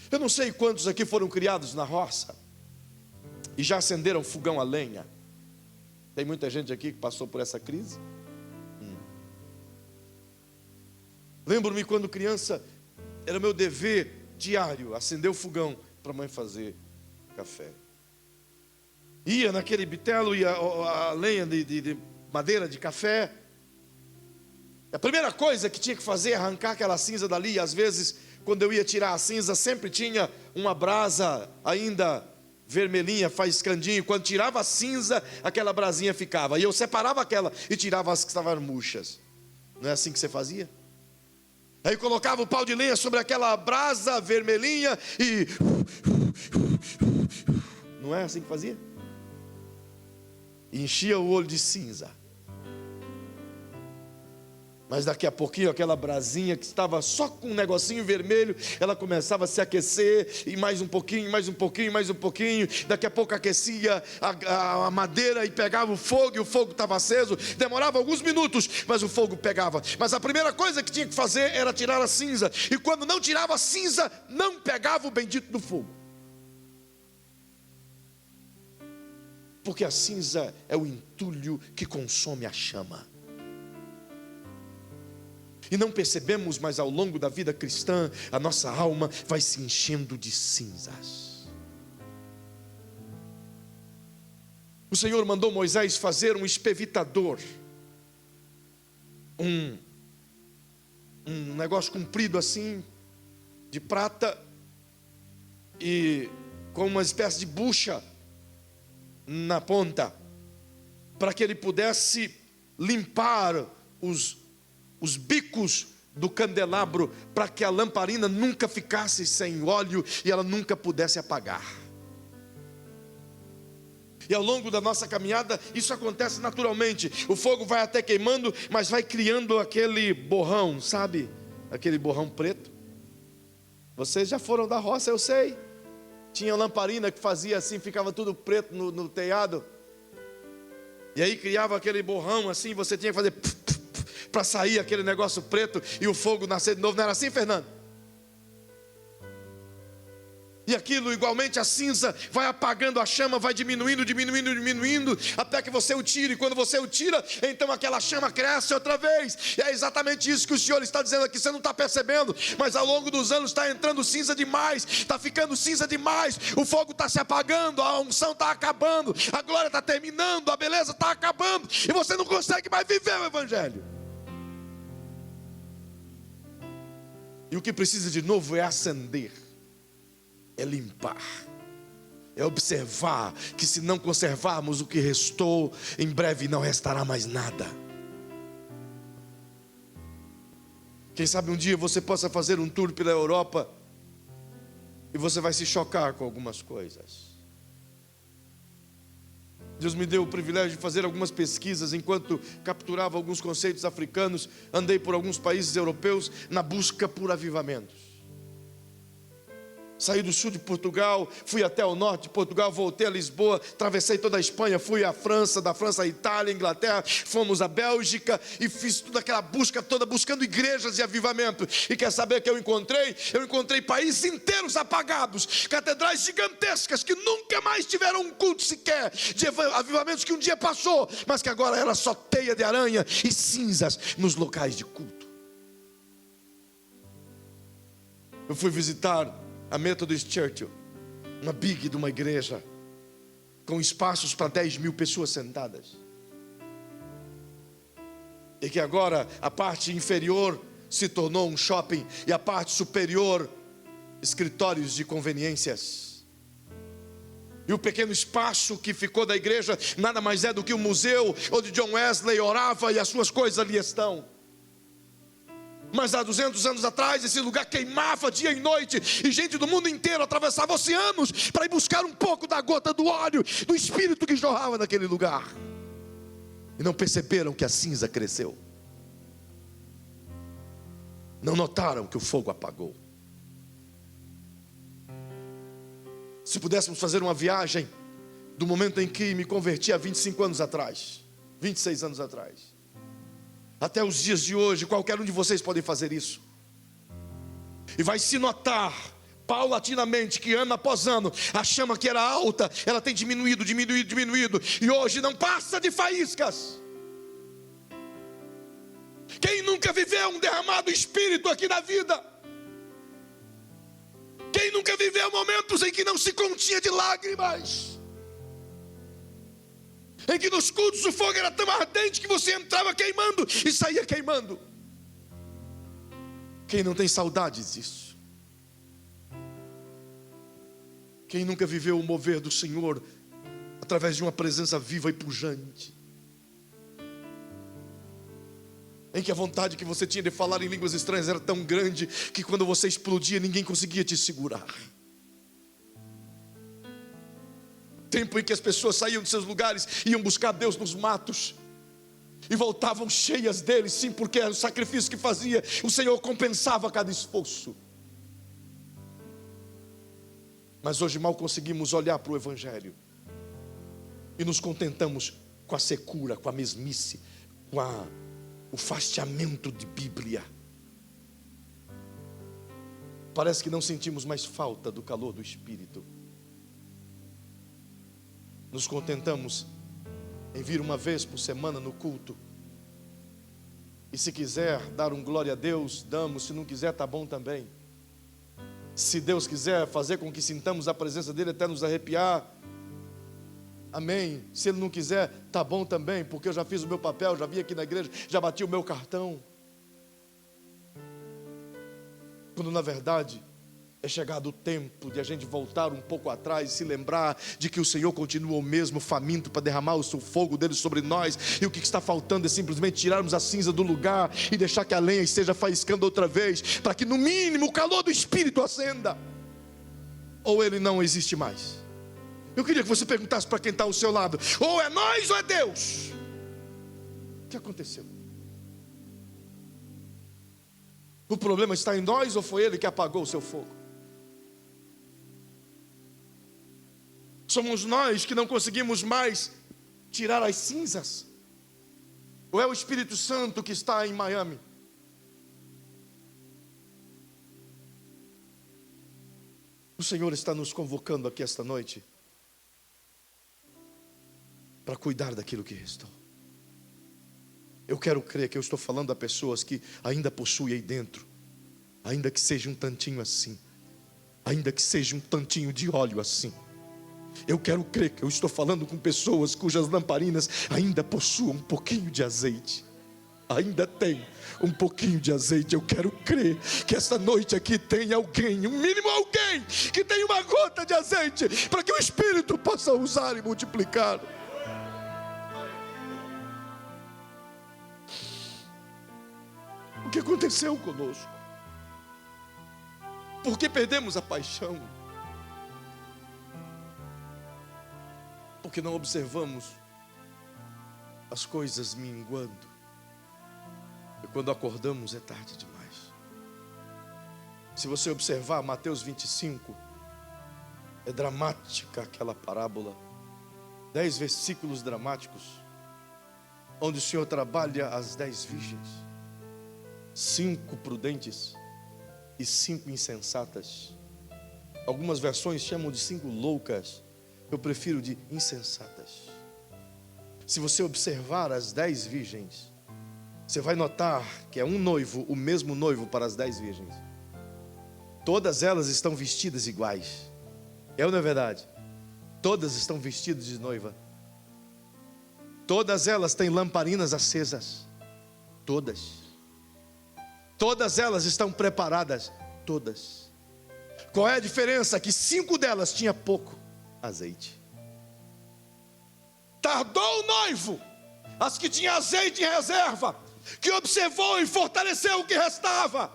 Eu não sei quantos aqui foram criados na roça e já acenderam fogão a lenha. Tem muita gente aqui que passou por essa crise. Lembro-me quando criança, era meu dever diário acender o fogão para a mãe fazer café. Ia naquele bitelo, ia a lenha de madeira de café. A primeira coisa que tinha que fazer é arrancar aquela cinza dali. E às vezes, quando eu ia tirar a cinza, sempre tinha uma brasa ainda vermelhinha, faiscandinho. Quando tirava a cinza, aquela brasinha ficava. E eu separava aquela e tirava as que estavam murchas. Não é assim que você fazia? Aí colocava o pau de lenha sobre aquela brasa vermelhinha e... Não é assim que fazia? E enchia o olho de cinza. Mas daqui a pouquinho aquela brasinha que estava só com um negocinho vermelho, ela começava a se aquecer, e mais um pouquinho, mais um pouquinho, mais um pouquinho. Daqui a pouco aquecia a madeira e pegava o fogo, e o fogo estava aceso. Demorava alguns minutos, mas o fogo pegava. Mas a primeira coisa que tinha que fazer era tirar a cinza. E quando não tirava a cinza, não pegava o bendito do fogo. Porque a cinza é o entulho que consome a chama. E não percebemos, mas ao longo da vida cristã, a nossa alma vai se enchendo de cinzas. O Senhor mandou Moisés fazer um espevitador, um negócio comprido assim, de prata, e com uma espécie de bucha na ponta, para que ele pudesse limpar os bicos do candelabro, para que a lamparina nunca ficasse sem óleo e ela nunca pudesse apagar. E ao longo da nossa caminhada, isso acontece naturalmente. O fogo vai até queimando, mas vai criando aquele borrão, sabe? Aquele borrão preto. Vocês já foram da roça, eu sei. Tinha lamparina que fazia assim, ficava tudo preto no telhado. E aí criava aquele borrão assim, você tinha que fazer para sair aquele negócio preto e o fogo nascer de novo. Não era assim, Fernando? E aquilo, igualmente, a cinza vai apagando a chama, vai diminuindo, até que você o tire. E quando você o tira, então aquela chama cresce outra vez. E é exatamente isso que o Senhor está dizendo aqui. Você não está percebendo, mas ao longo dos anos está entrando cinza demais, está ficando cinza demais. O fogo está se apagando, a unção está acabando, a glória está terminando, a beleza está acabando, e você não consegue mais viver o Evangelho. E o que precisa de novo é acender, é limpar. É observar que se não conservarmos o que restou, em breve não restará mais nada. Quem sabe um dia você possa fazer um tour pela Europa e você vai se chocar com algumas coisas. Deus me deu o privilégio de fazer algumas pesquisas enquanto capturava alguns conceitos africanos. Andei por alguns países europeus na busca por avivamentos. Saí do sul de Portugal, fui até o norte de Portugal, voltei a Lisboa, atravessei toda a Espanha, fui à França, da França à Itália, Inglaterra, fomos à Bélgica e fiz toda aquela busca toda, buscando igrejas de avivamento. E quer saber o que eu encontrei? Eu encontrei países inteiros apagados, catedrais gigantescas que nunca mais tiveram um culto sequer, de avivamentos que um dia passou, mas que agora era só teia de aranha e cinzas nos locais de culto. Eu fui visitar a Methodist Church, uma big de uma igreja, com espaços para 10.000 pessoas sentadas. E que agora a parte inferior se tornou um shopping e a parte superior, escritórios de conveniências. E o pequeno espaço que ficou da igreja nada mais é do que um museu onde John Wesley orava e as suas coisas ali estão. Mas há 200 anos atrás, esse lugar queimava dia e noite, e gente do mundo inteiro atravessava oceanos para ir buscar um pouco da gota do óleo, do Espírito que jorrava naquele lugar. E não perceberam que a cinza cresceu. Não notaram que o fogo apagou. Se pudéssemos fazer uma viagem do momento em que me converti há 25 anos atrás, 26 anos atrás, até os dias de hoje, qualquer um de vocês pode fazer isso. E vai se notar, paulatinamente, que ano após ano, a chama que era alta, ela tem diminuído. E hoje não passa de faíscas. Quem nunca viveu um derramado espírito aqui na vida? Quem nunca viveu momentos em que não se continha de lágrimas? Em que nos cultos o fogo era tão ardente que você entrava queimando e saía queimando. Quem não tem saudades disso? Quem nunca viveu o mover do Senhor através de uma presença viva e pujante? Em que a vontade que você tinha de falar em línguas estranhas era tão grande que quando você explodia ninguém conseguia te segurar. Tempo em que as pessoas saíam de seus lugares, iam buscar Deus nos matos e voltavam cheias dele, sim, porque era o sacrifício que fazia, o Senhor compensava cada esforço. Mas hoje mal conseguimos olhar para o Evangelho e nos contentamos com a secura, com a mesmice, com o fastiamento de Bíblia. Parece que não sentimos mais falta do calor do Espírito. Nos contentamos em vir uma vez por semana no culto. E se quiser dar um glória a Deus, damos. Se não quiser, está bom também. Se Deus quiser fazer com que sintamos a presença dele até nos arrepiar, amém. Se Ele não quiser, está bom também, porque eu já fiz o meu papel, já vim aqui na igreja, já bati o meu cartão. Quando na verdade é chegado o tempo de a gente voltar um pouco atrás e se lembrar de que o Senhor continua o mesmo, faminto para derramar o seu fogo dele sobre nós. E o que está faltando é simplesmente tirarmos a cinza do lugar e deixar que a lenha esteja faiscando outra vez, para que no mínimo o calor do Espírito acenda. Ou ele não existe mais? Eu queria que você perguntasse para quem está ao seu lado: ou é nós ou é Deus? O que aconteceu? O problema está em nós ou foi ele que apagou o seu fogo? Somos nós que não conseguimos mais tirar as cinzas? Ou é o Espírito Santo que está em Miami? O Senhor está nos convocando aqui esta noite para cuidar daquilo que restou. Eu quero crer que eu estou falando a pessoas que ainda possuem aí dentro, ainda que seja um tantinho assim, ainda que seja um tantinho de óleo assim. Eu quero crer que eu estou falando com pessoas cujas lamparinas ainda possuem um pouquinho de azeite. ainda tem um pouquinho de azeite. Eu quero crer que esta noite aqui tem alguém, um mínimo alguém, que tem uma gota de azeite, para que o Espírito possa usar e multiplicar. O que aconteceu conosco? Por que perdemos a paixão? Porque não observamos as coisas minguando. E quando acordamos é tarde demais. Se você observar Mateus 25, é dramática aquela parábola. 10 versículos dramáticos, onde o Senhor trabalha as 10 virgens, 5 prudentes e 5 insensatas. Algumas versões chamam de 5 loucas. Eu prefiro de insensatas. Se você observar as 10 virgens, você vai notar que é um noivo, o mesmo noivo para as 10 virgens. Todas elas estão vestidas iguais. É ou não é verdade? Todas estão vestidas de noiva. Todas elas têm lamparinas acesas. Todas. Todas elas estão preparadas. Todas. Qual é a diferença? Que 5 delas tinha pouco azeite. Tardou o noivo. As que tinham azeite em reserva, que observou e fortaleceu o que restava,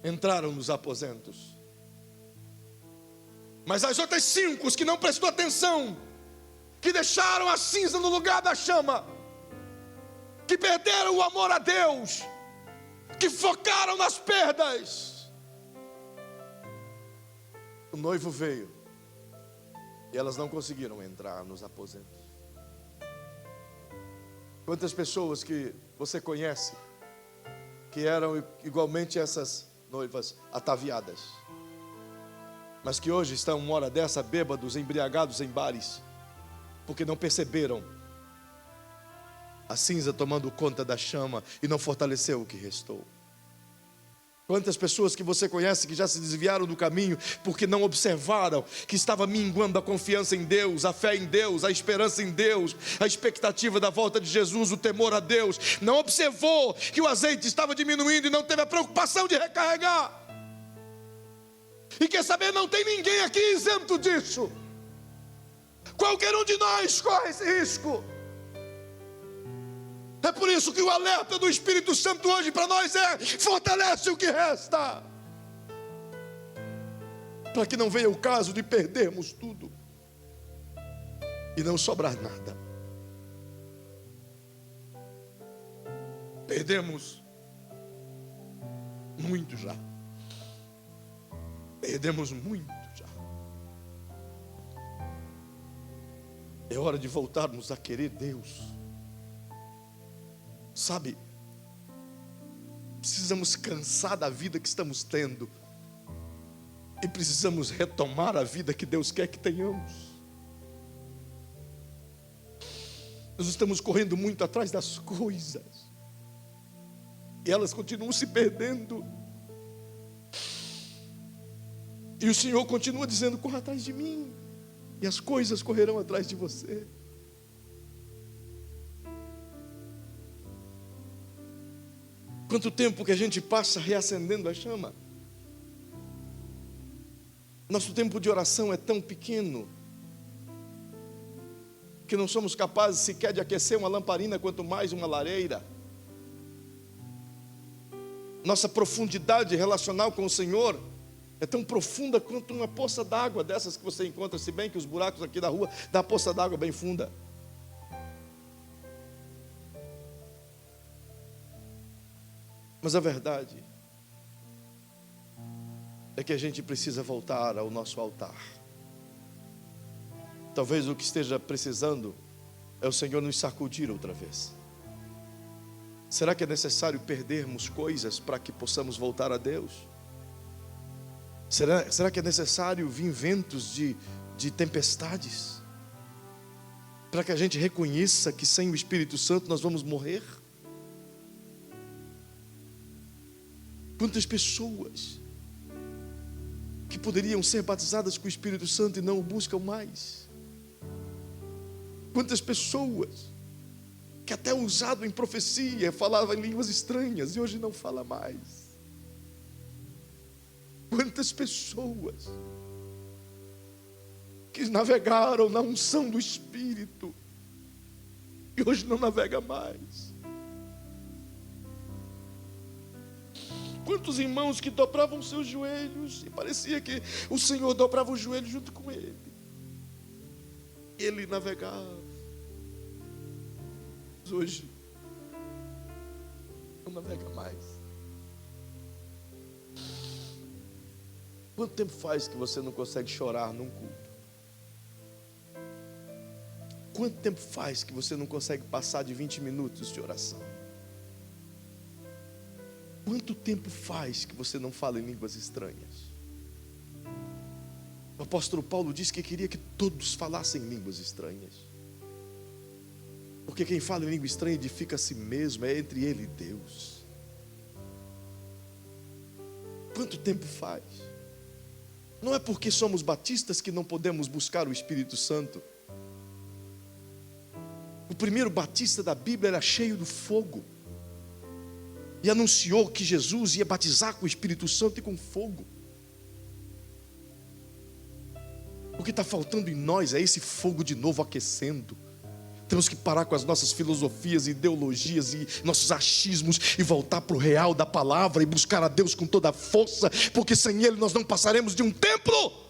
entraram nos aposentos. Mas as outras 5, os que não prestou atenção, que deixaram a cinza no lugar da chama, que perderam o amor a Deus, que focaram nas perdas, o noivo veio e elas não conseguiram entrar nos aposentos. Quantas pessoas que você conhece que eram igualmente essas noivas ataviadas, mas que hoje estão uma hora dessa bêbados, embriagados em bares, porque não perceberam a cinza tomando conta da chama e não fortaleceu o que restou. Quantas pessoas que você conhece que já se desviaram do caminho porque não observaram que estava minguando a confiança em Deus, a fé em Deus, a esperança em Deus, a expectativa da volta de Jesus, o temor a Deus. Não observou que o azeite estava diminuindo e não teve a preocupação de recarregar. E quer saber, não tem ninguém aqui isento disso. Qualquer um de nós corre esse risco. É por isso que o alerta do Espírito Santo hoje para nós é: fortalece o que resta, para que não venha o caso de perdermos tudo e não sobrar nada. Perdemos muito já. Perdemos muito já. É hora de voltarmos a querer Deus. Sabe, precisamos cansar da vida que estamos tendo e precisamos retomar a vida que Deus quer que tenhamos. Nós estamos correndo muito atrás das coisas e elas continuam se perdendo. E o Senhor continua dizendo: corra atrás de mim e as coisas correrão atrás de você. Quanto tempo que a gente passa reacendendo a chama? Nosso tempo de oração é tão pequeno que não somos capazes sequer de aquecer uma lamparina, quanto mais uma lareira. Nossa profundidade relacional com o Senhor é tão profunda quanto uma poça d'água dessas que você encontra, se bem que os buracos aqui da rua dá poça d'água bem funda. Mas a verdade é que a gente precisa voltar ao nosso altar. Talvez o que esteja precisando é o Senhor nos sacudir outra vez. Será que é necessário perdermos coisas para que possamos voltar a Deus? Será que é necessário vir ventos de tempestades para que a gente reconheça que sem o Espírito Santo nós vamos morrer? Quantas pessoas que poderiam ser batizadas com o Espírito Santo e não o buscam mais? Quantas pessoas que até usado em profecia, falava em línguas estranhas e hoje não fala mais. Quantas pessoas que navegaram na unção do Espírito e hoje não navega mais. Quantos irmãos que dobravam seus joelhos e parecia que o Senhor dobrava o joelho junto com ele. Ele navegava. Mas hoje não navega mais. Quanto tempo faz que você não consegue chorar num culto? Quanto tempo faz que você não consegue passar de 20 minutos de oração? Quanto tempo faz que você não fala em línguas estranhas? O apóstolo Paulo disse que queria que todos falassem línguas estranhas. Porque quem fala em língua estranha edifica a si mesmo, é entre ele e Deus. Quanto tempo faz? Não é porque somos batistas que não podemos buscar o Espírito Santo. O primeiro batista da Bíblia era cheio do fogo e anunciou que Jesus ia batizar com o Espírito Santo e com fogo. O que está faltando em nós é esse fogo de novo aquecendo. Temos que parar com as nossas filosofias, ideologias e nossos achismos e voltar para o real da palavra e buscar a Deus com toda a força, porque sem Ele nós não passaremos de um templo.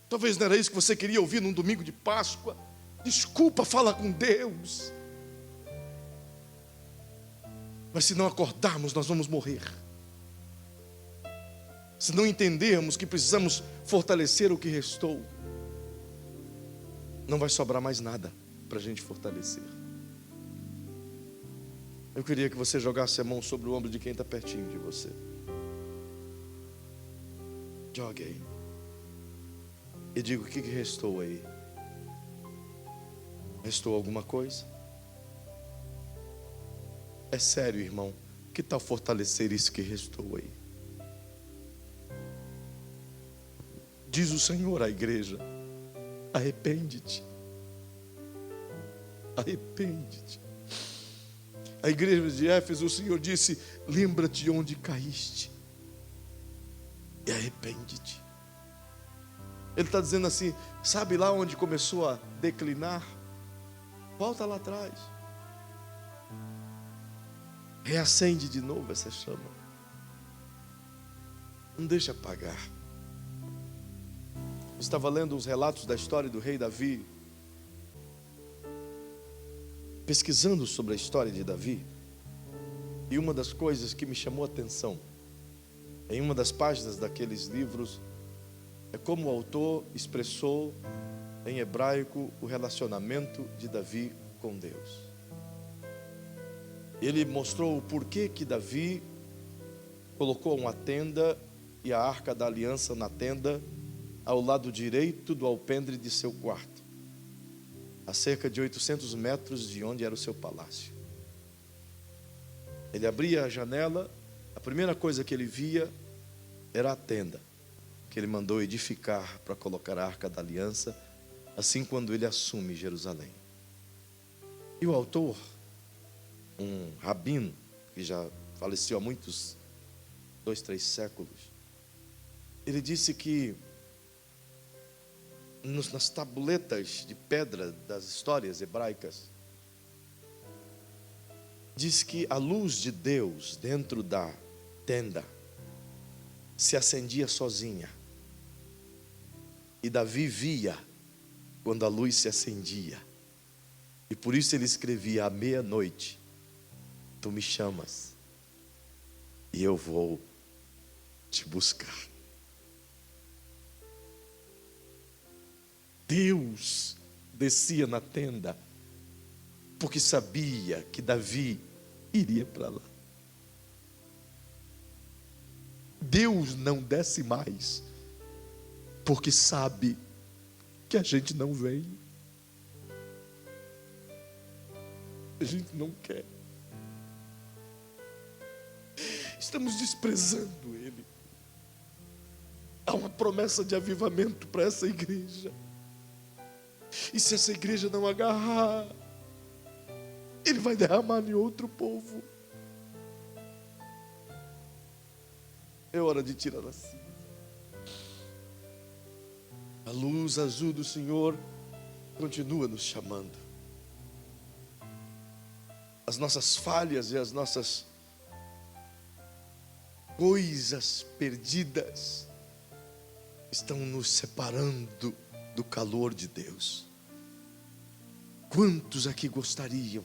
Talvez não era isso que você queria ouvir num domingo de Páscoa. Desculpa, fala com Deus. Mas se não acordarmos, nós vamos morrer. Se não entendermos que precisamos fortalecer o que restou, não vai sobrar mais nada para a gente fortalecer. Eu queria que você jogasse a mão sobre o ombro de quem está pertinho de você. Jogue aí. E diga: o que restou aí? Restou alguma coisa? É sério, irmão. Que tal fortalecer isso que restou aí? Diz o Senhor à igreja: arrepende-te. Arrepende-te. A igreja de Éfeso, o Senhor disse: lembra-te de onde caíste e arrepende-te. Ele está dizendo assim: sabe lá onde começou a declinar? Volta lá atrás. Reacende de novo essa chama. Não deixa apagar. Eu estava lendo os relatos da história do rei Davi, pesquisando sobre a história de Davi, e uma das coisas que me chamou a atenção, em uma das páginas daqueles livros, é como o autor expressou em hebraico o relacionamento de Davi com Deus. Ele mostrou o porquê que Davi colocou uma tenda e a arca da aliança na tenda ao lado direito do alpendre de seu quarto, a cerca de 800 metros de onde era o seu palácio. Ele abria a janela, a primeira coisa que ele via era a tenda que ele mandou edificar para colocar a arca da aliança, assim quando ele assume Jerusalém. E o autor, um rabino que já faleceu há muitos 2, 3 séculos, ele disse que nas tabuletas de pedra das histórias hebraicas, diz que a luz de Deus dentro da tenda se acendia sozinha. E Davi via quando a luz se acendia. E por isso ele escrevia: à meia-noite, tu me chamas e eu vou te buscar. Deus descia na tenda porque sabia que Davi iria para lá. Deus não desce mais porque sabe que a gente não vem. A gente não quer. Estamos desprezando Ele. Há uma promessa de avivamento para essa igreja. E se essa igreja não agarrar, Ele vai derramar em outro povo. É hora de tirar a cinza. A luz azul do Senhor continua nos chamando. As nossas falhas e as nossas coisas perdidas estão nos separando do calor de Deus. Quantos aqui gostariam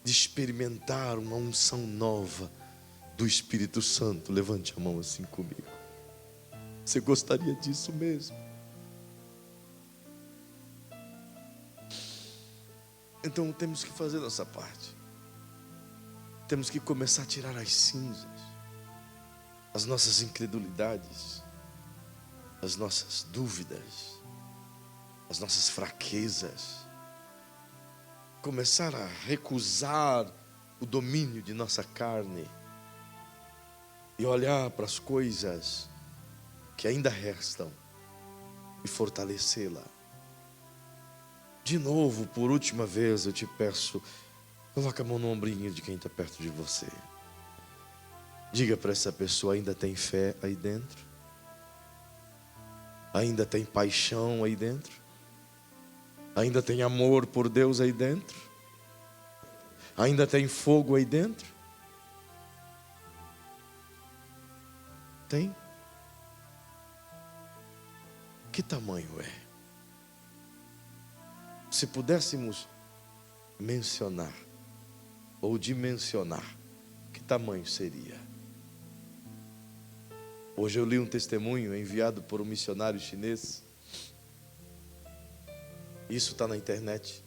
de experimentar uma unção nova do Espírito Santo? Levante a mão assim comigo. Você gostaria disso mesmo? Então temos que fazer nossa parte. Temos que começar a tirar as cinzas, as nossas incredulidades, as nossas dúvidas, as nossas fraquezas. Começar a recusar o domínio de nossa carne e olhar para as coisas que ainda restam e fortalecê-la. De novo, por última vez, eu te peço, coloca a mão no ombrinho de quem está perto de você. Diga para essa pessoa: ainda tem fé aí dentro? Ainda tem paixão aí dentro? Ainda tem amor por Deus aí dentro? Ainda tem fogo aí dentro? Tem? Que tamanho é? Se pudéssemos mencionar ou dimensionar, que tamanho seria? Hoje eu li um testemunho enviado por um missionário chinês. Isso está na internet.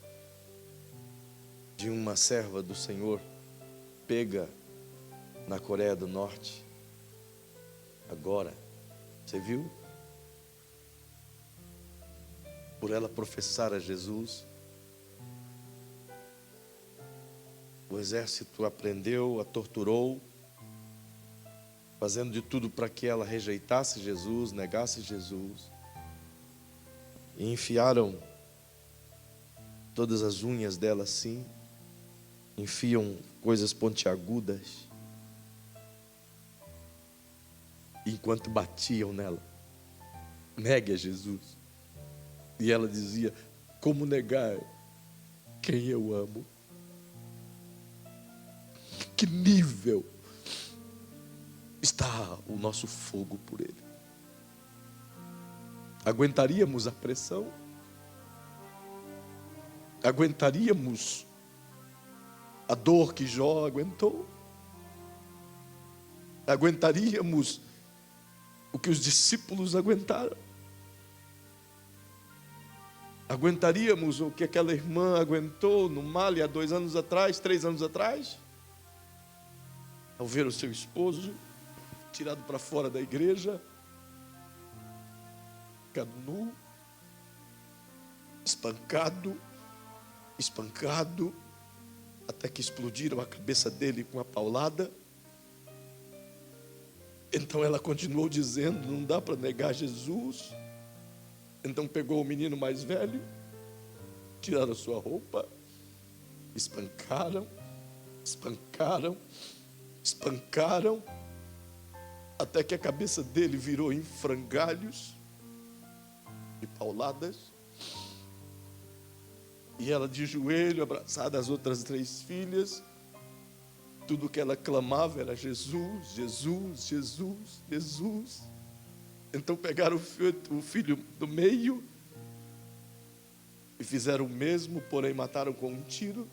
De uma serva do Senhor pega na Coreia do Norte. Agora, você viu? Por ela professar a Jesus, o exército a prendeu, a torturou, fazendo de tudo para que ela rejeitasse Jesus, negasse Jesus. E enfiaram todas as unhas dela assim, enfiam coisas pontiagudas, enquanto batiam nela. Negue a Jesus. E ela dizia: como negar quem eu amo? Que nível está o nosso fogo por Ele? Aguentaríamos a pressão? Aguentaríamos a dor que Jó aguentou? Aguentaríamos o que os discípulos aguentaram? Aguentaríamos o que aquela irmã aguentou no Mali há 2 anos atrás, 3 anos atrás? Ao ver o seu esposo tirado para fora da igreja, ficado nu, espancado, até que explodiram a cabeça dele com a paulada. Então ela continuou dizendo: não dá para negar Jesus. Então pegou o menino mais velho, tiraram a sua roupa, espancaram, até que a cabeça dele virou em frangalhos de pauladas. E ela de joelho, abraçada às outras 3 filhas, tudo que ela clamava era Jesus, Jesus, Jesus, Jesus. Então pegaram o filho do meio e fizeram o mesmo, porém mataram com um tiro.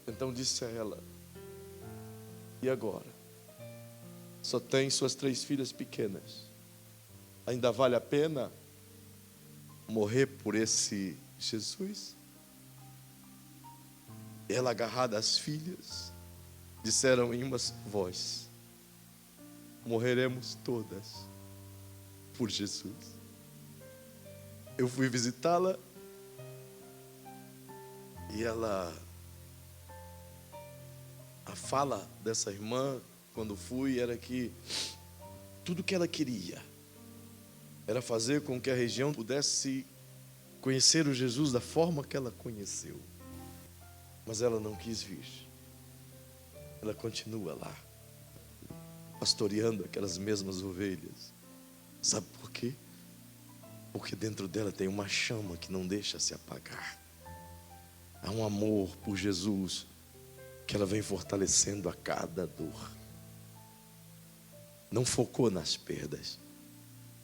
Então disse a ela: e agora? Só tem suas 3 filhas pequenas. Ainda vale a pena morrer por esse Jesus? Ela, agarrada às filhas, disseram em uma voz: morreremos todas por Jesus. Eu fui visitá-la e a fala dessa irmã, quando fui, era que tudo que ela queria era fazer com que a região pudesse conhecer o Jesus da forma que ela conheceu. Mas ela não quis vir. Ela continua lá, pastoreando aquelas mesmas ovelhas. Sabe por quê? Porque dentro dela tem uma chama que não deixa se apagar. Há um amor por Jesus que ela vem fortalecendo a cada dor. Não focou nas perdas,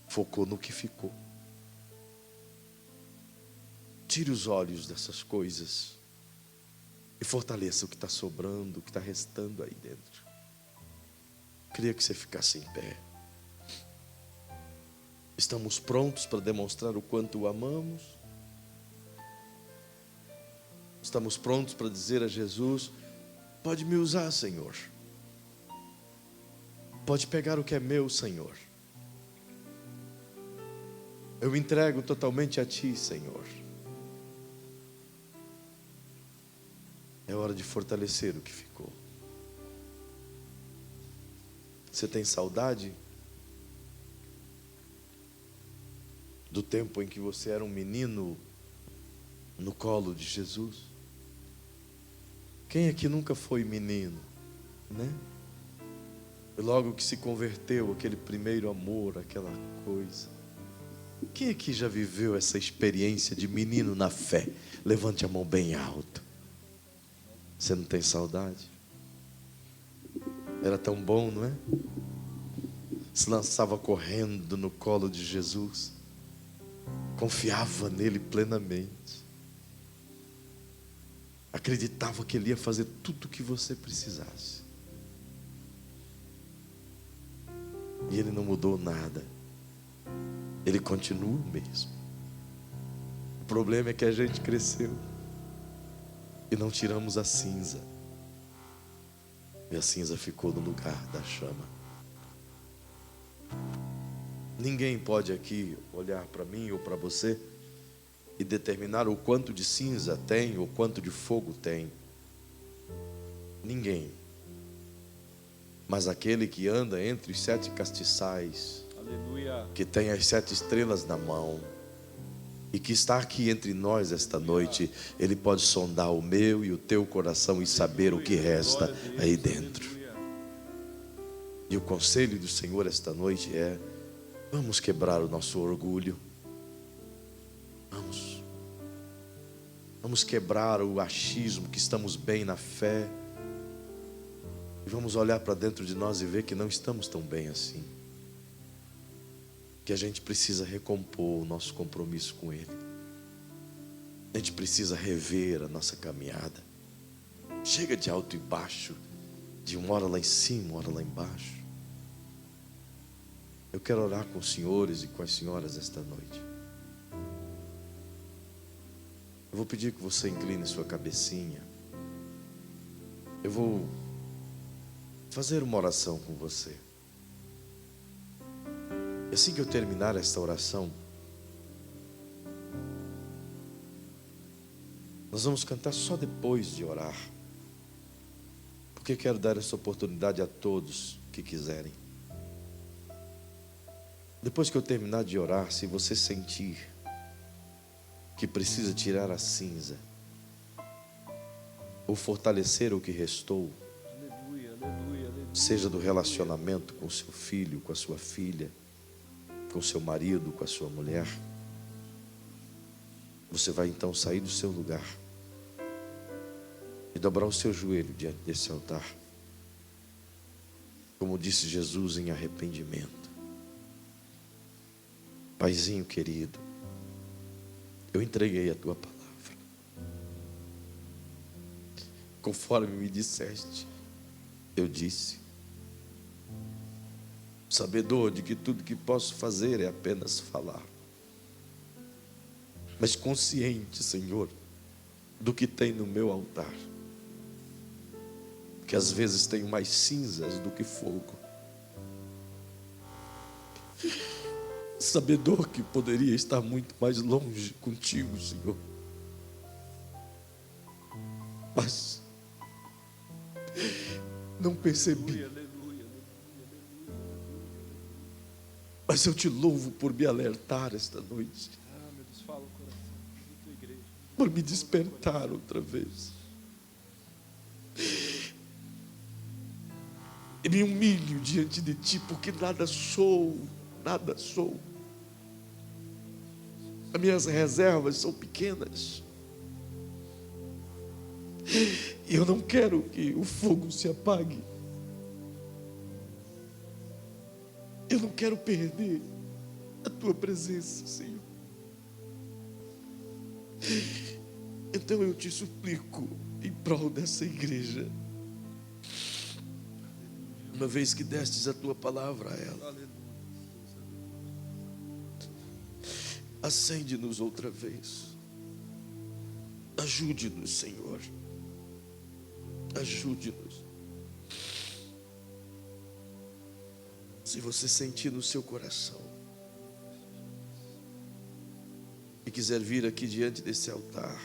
focou no que ficou. Tire os olhos dessas coisas e fortaleça o que está sobrando, o que está restando aí dentro. Queria que você ficasse em pé. Estamos prontos para demonstrar o quanto o amamos. Estamos prontos para dizer a Jesus: pode me usar, Senhor. Pode pegar o que é meu, Senhor. Eu me entrego totalmente a Ti, Senhor. É hora de fortalecer o que ficou. Você tem saudade do tempo em que você era um menino no colo de Jesus? Quem aqui nunca foi menino, né? E logo que se converteu, aquele primeiro amor, aquela coisa. Quem aqui já viveu essa experiência de menino na fé? Levante a mão bem alto. Você não tem saudade? Era tão bom, não é? Se lançava correndo no colo de Jesus, confiava nele plenamente, acreditava que ele ia fazer tudo o que você precisasse. E ele não mudou nada. Ele continua o mesmo. O problema é que a gente cresceu e não tiramos a cinza. E a cinza ficou no lugar da chama. Ninguém pode aqui olhar para mim ou para você e determinar o quanto de cinza tem ou quanto de fogo tem. Ninguém. Mas aquele que anda entre os 7 castiçais, aleluia, que tem as 7 estrelas na mão e que está aqui entre nós esta noite, ele pode sondar o meu e o teu coração e saber o que resta aí dentro. E o conselho do Senhor esta noite é: vamos quebrar o nosso orgulho. Vamos quebrar o achismo que estamos bem na fé. E vamos olhar para dentro de nós e ver que não estamos tão bem assim. Que a gente precisa recompor o nosso compromisso com Ele. A gente precisa rever a nossa caminhada. Chega de alto e baixo, de uma hora lá em cima, uma hora lá embaixo. Eu quero orar com os senhores e com as senhoras esta noite. Eu vou pedir que você incline sua cabecinha. Eu vou fazer uma oração com você. E assim que eu terminar esta oração, nós vamos cantar só depois de orar, porque quero dar essa oportunidade a todos que quiserem. Depois que eu terminar de orar, se você sentir que precisa tirar a cinza ou fortalecer o que restou, seja do relacionamento com seu filho, com a sua filha, com seu marido, com a sua mulher, você vai então sair do seu lugar e dobrar o seu joelho diante desse altar, como disse Jesus, em arrependimento. Paizinho querido, eu entreguei a tua palavra, conforme me disseste. Eu disse, sabedor de que tudo que posso fazer é apenas falar, mas consciente, Senhor, do que tem no meu altar, que às vezes tenho mais cinzas do que fogo. Sabedor que poderia estar muito mais longe contigo, Senhor, mas não percebi. Mas eu te louvo por me alertar esta noite, Meu Deus, fala o coração da tua igreja. por me despertar outra vez. E me humilho diante de ti, porque nada sou. As minhas reservas são pequenas. E eu não quero que o fogo se apague. Eu não quero perder a tua presença, Senhor. Então eu te suplico, em prol dessa igreja, uma vez que destes a tua palavra a ela, acende-nos outra vez. Ajude-nos, Senhor. Ajude-nos. Se você sentir no seu coração e quiser vir aqui diante desse altar,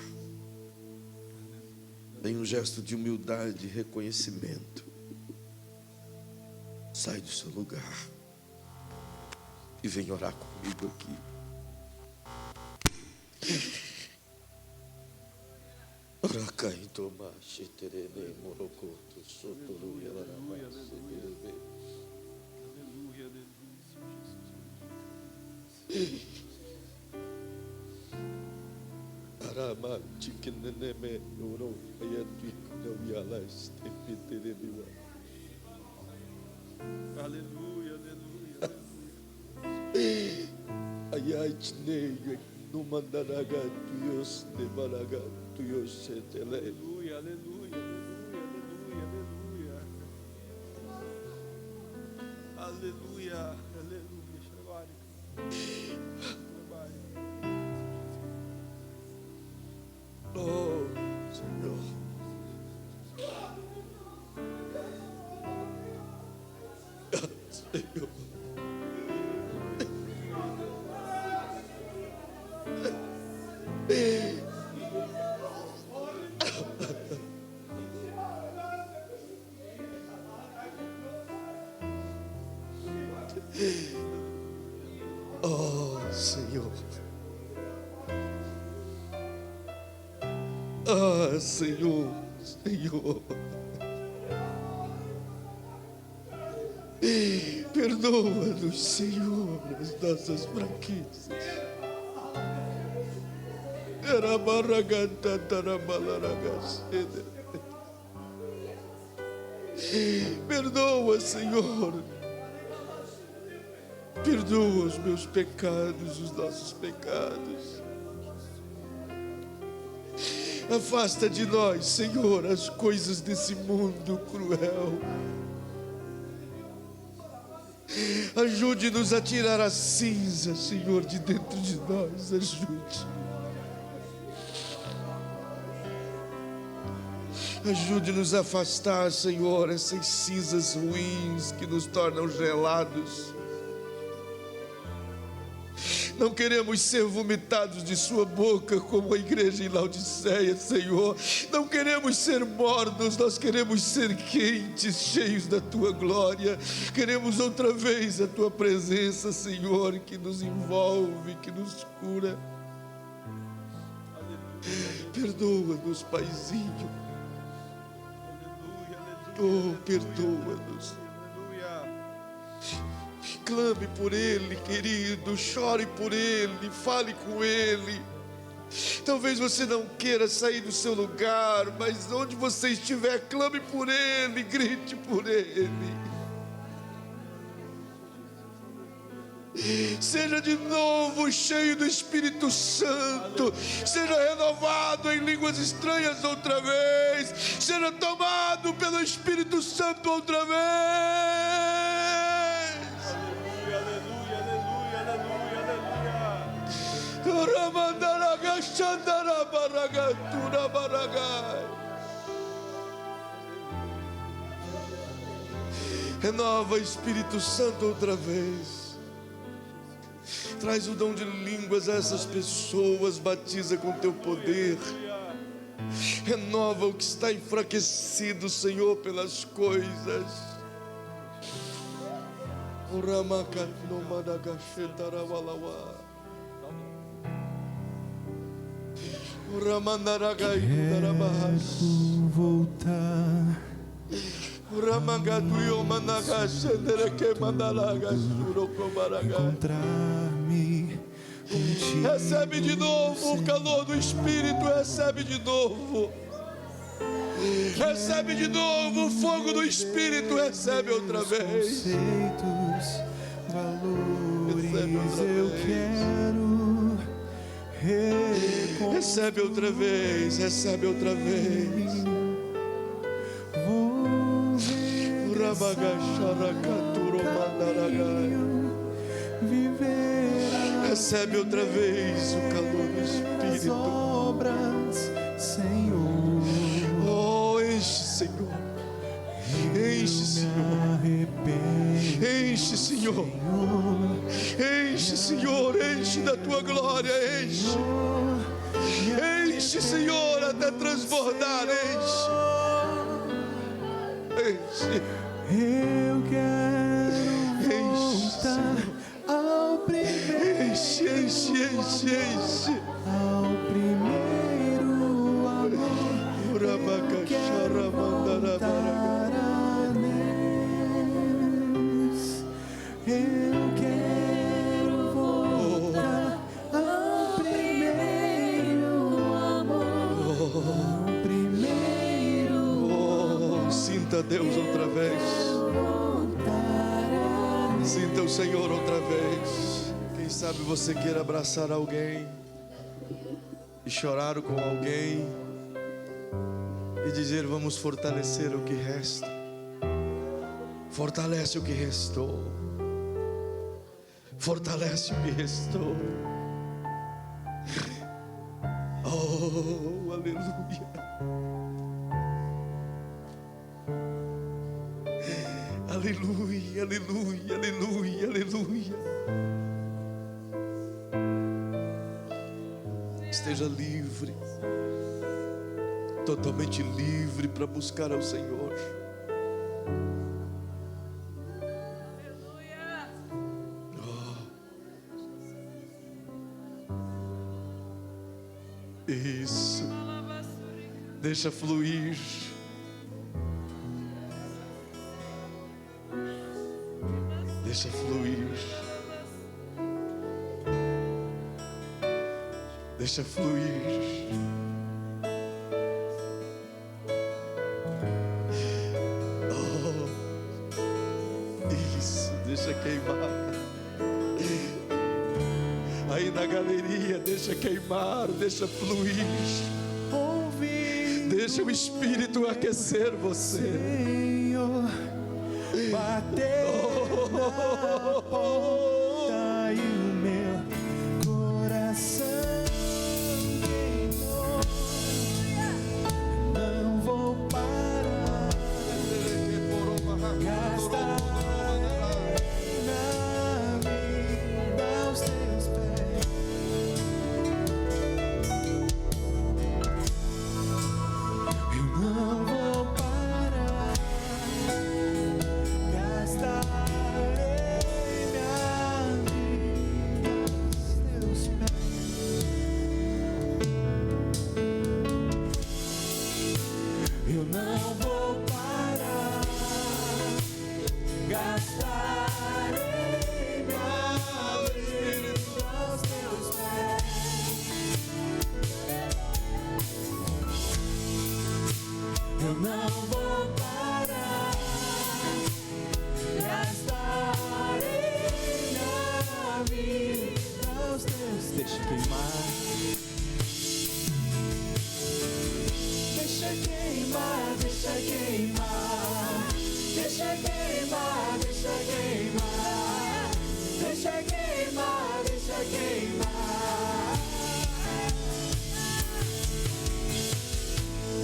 em um gesto de humildade e reconhecimento, sai do seu lugar e vem orar comigo aqui. Orakai toma sheterene morokoto sotoru yalarama seterebe. Aleluia, Jesus. Arama chikineneme oro ayati no yala stepeterebiwa. Aleluia. Ayachne no mandaraga tuyos de baraga tuyos setele. Aleluia. Oh, Senhor. Senhor. Oh, Senhor. Ah, Senhor. Perdoa-nos, Senhor, as nossas fraquezas. Perdoa, Senhor. Perdoa os meus pecados, os nossos pecados. Afasta de nós, Senhor, as coisas desse mundo cruel. Ajude-nos a tirar a cinza, Senhor, de dentro de nós. Ajude. Ajude-nos a afastar, Senhor, essas cinzas ruins que nos tornam gelados. Não queremos ser vomitados de sua boca como a igreja em Laodiceia, Senhor. Não queremos ser mornos, nós queremos ser quentes, cheios da tua glória. Queremos outra vez a tua presença, Senhor, que nos envolve, que nos cura. Perdoa-nos, Paizinho. Oh, perdoa-nos. Clame por Ele, querido, chore por Ele, fale com Ele. Talvez você não queira sair do seu lugar, mas onde você estiver, clame por Ele, grite por Ele. Seja de novo cheio do Espírito Santo, seja renovado em línguas estranhas outra vez, seja tomado pelo Espírito Santo outra vez. Renova, Espírito Santo, outra vez. Traz o dom de línguas a essas pessoas, batiza com teu poder. Renova o que está enfraquecido, Senhor, pelas coisas. Uramakat no Madagashetarawawa. Uramanaragai Darabahas. Voltar, Uramangatuyo Managashendereke Mandalagas Urokobaragai. encontrar-me contigo. Recebe de novo o calor do Espírito, recebe de novo. Recebe de novo o fogo do Espírito, recebe outra vez. Conceitos, valores, Recebe outra eu vez. quero Recebe outra vez, recebe outra vez. Vou ver Urabagacharacaturo Mandaragai. viver Recebe outra vez o calor do as Espírito. obras, Senhor. Oh, enche, Senhor. Enche, Senhor. Arrependo, Enche, Senhor. Enche, Senhor. Enche da tua glória. Enche. Enche, Senhor, até transbordar. Enche. Enche. eu quero voltar ao primeiro, Enche, enche, enche, enche. ao primeiro amor. Urabacacharamandarabaragai. Eu quero voltar ao primeiro amor, ao primeiro Oh, sinta Deus outra vez. Sinta o Senhor outra vez. Quem sabe você queira abraçar alguém e chorar com alguém e dizer: vamos fortalecer o que resta. Fortalece o que restou. Fortalece o que restou. Oh, aleluia. Aleluia, aleluia, aleluia, aleluia. Esteja livre, totalmente livre para buscar ao Senhor. Isso. Deixa fluir. Deixa fluir. Deixa fluir. Oh, isso. Deixa queimar. Aí na galeria, deixa queimar, deixa fluir. ouvir, Deixa o Espírito aquecer você. Senhor, bater na porta e o meu coração queimou. Não vou parar, gastarei na vida aos teus pés. Eu não vou parar, gastarei minha vida aos teus pés. Eu não vou parar, gastarei minha vida aos teus pés. Eu não vou parar, gastarei minha vida aos teus. Deixa queimar, deixa queimar, deixa queimar, deixa queimar, deixa queimar, deixa queimar, deixa queimar.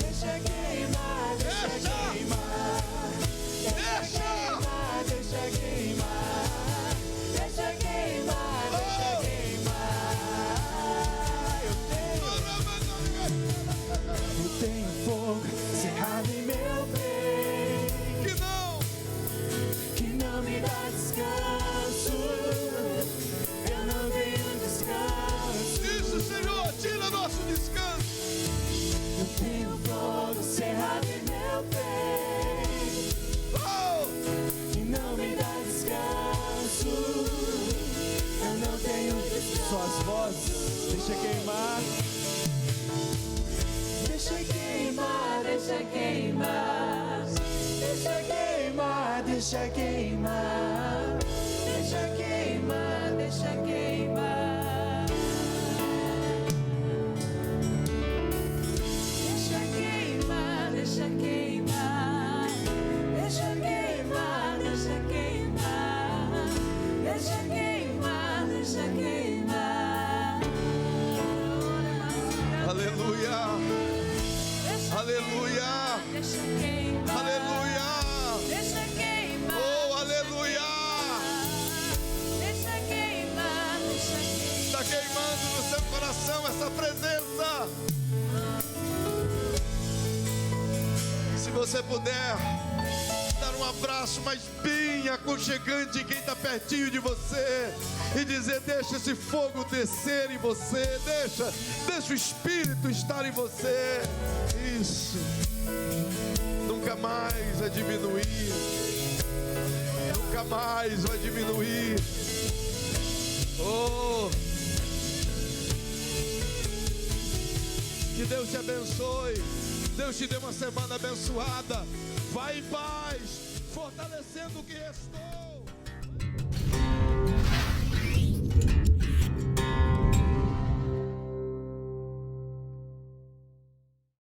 Deixa queimar, deixa queimar, deixa queimar, deixa queimar, deixa queimar, deixa queimar. Eu tenho fogo cerrado em meu peito que não me dá descanso. suas vozes. Deixa queimar. Deixa queimar, deixa queimar. Deixa queimar, deixa queimar. Deixa queimar, deixa queimar. Deixa queimar, deixa queimar. Deixa queimar, deixa queimar. Deixa queimar, deixa queimar. Aleluia. Aleluia. Deixa queimar. Aleluia. Deixa queimar. Oh, aleluia. Deixa queimar, deixa queimar. Está queimando no seu coração essa presença. Se você puder dar um abraço mais bem aconchegante em quem está pertinho de você e dizer: deixa esse fogo descer em você, deixa o Espírito estar em você. Isso. Nunca mais vai diminuir. Nunca mais vai diminuir. Oh, que Deus te abençoe. Deus te dê uma semana abençoada. Vai em paz, fortalecendo o que restou.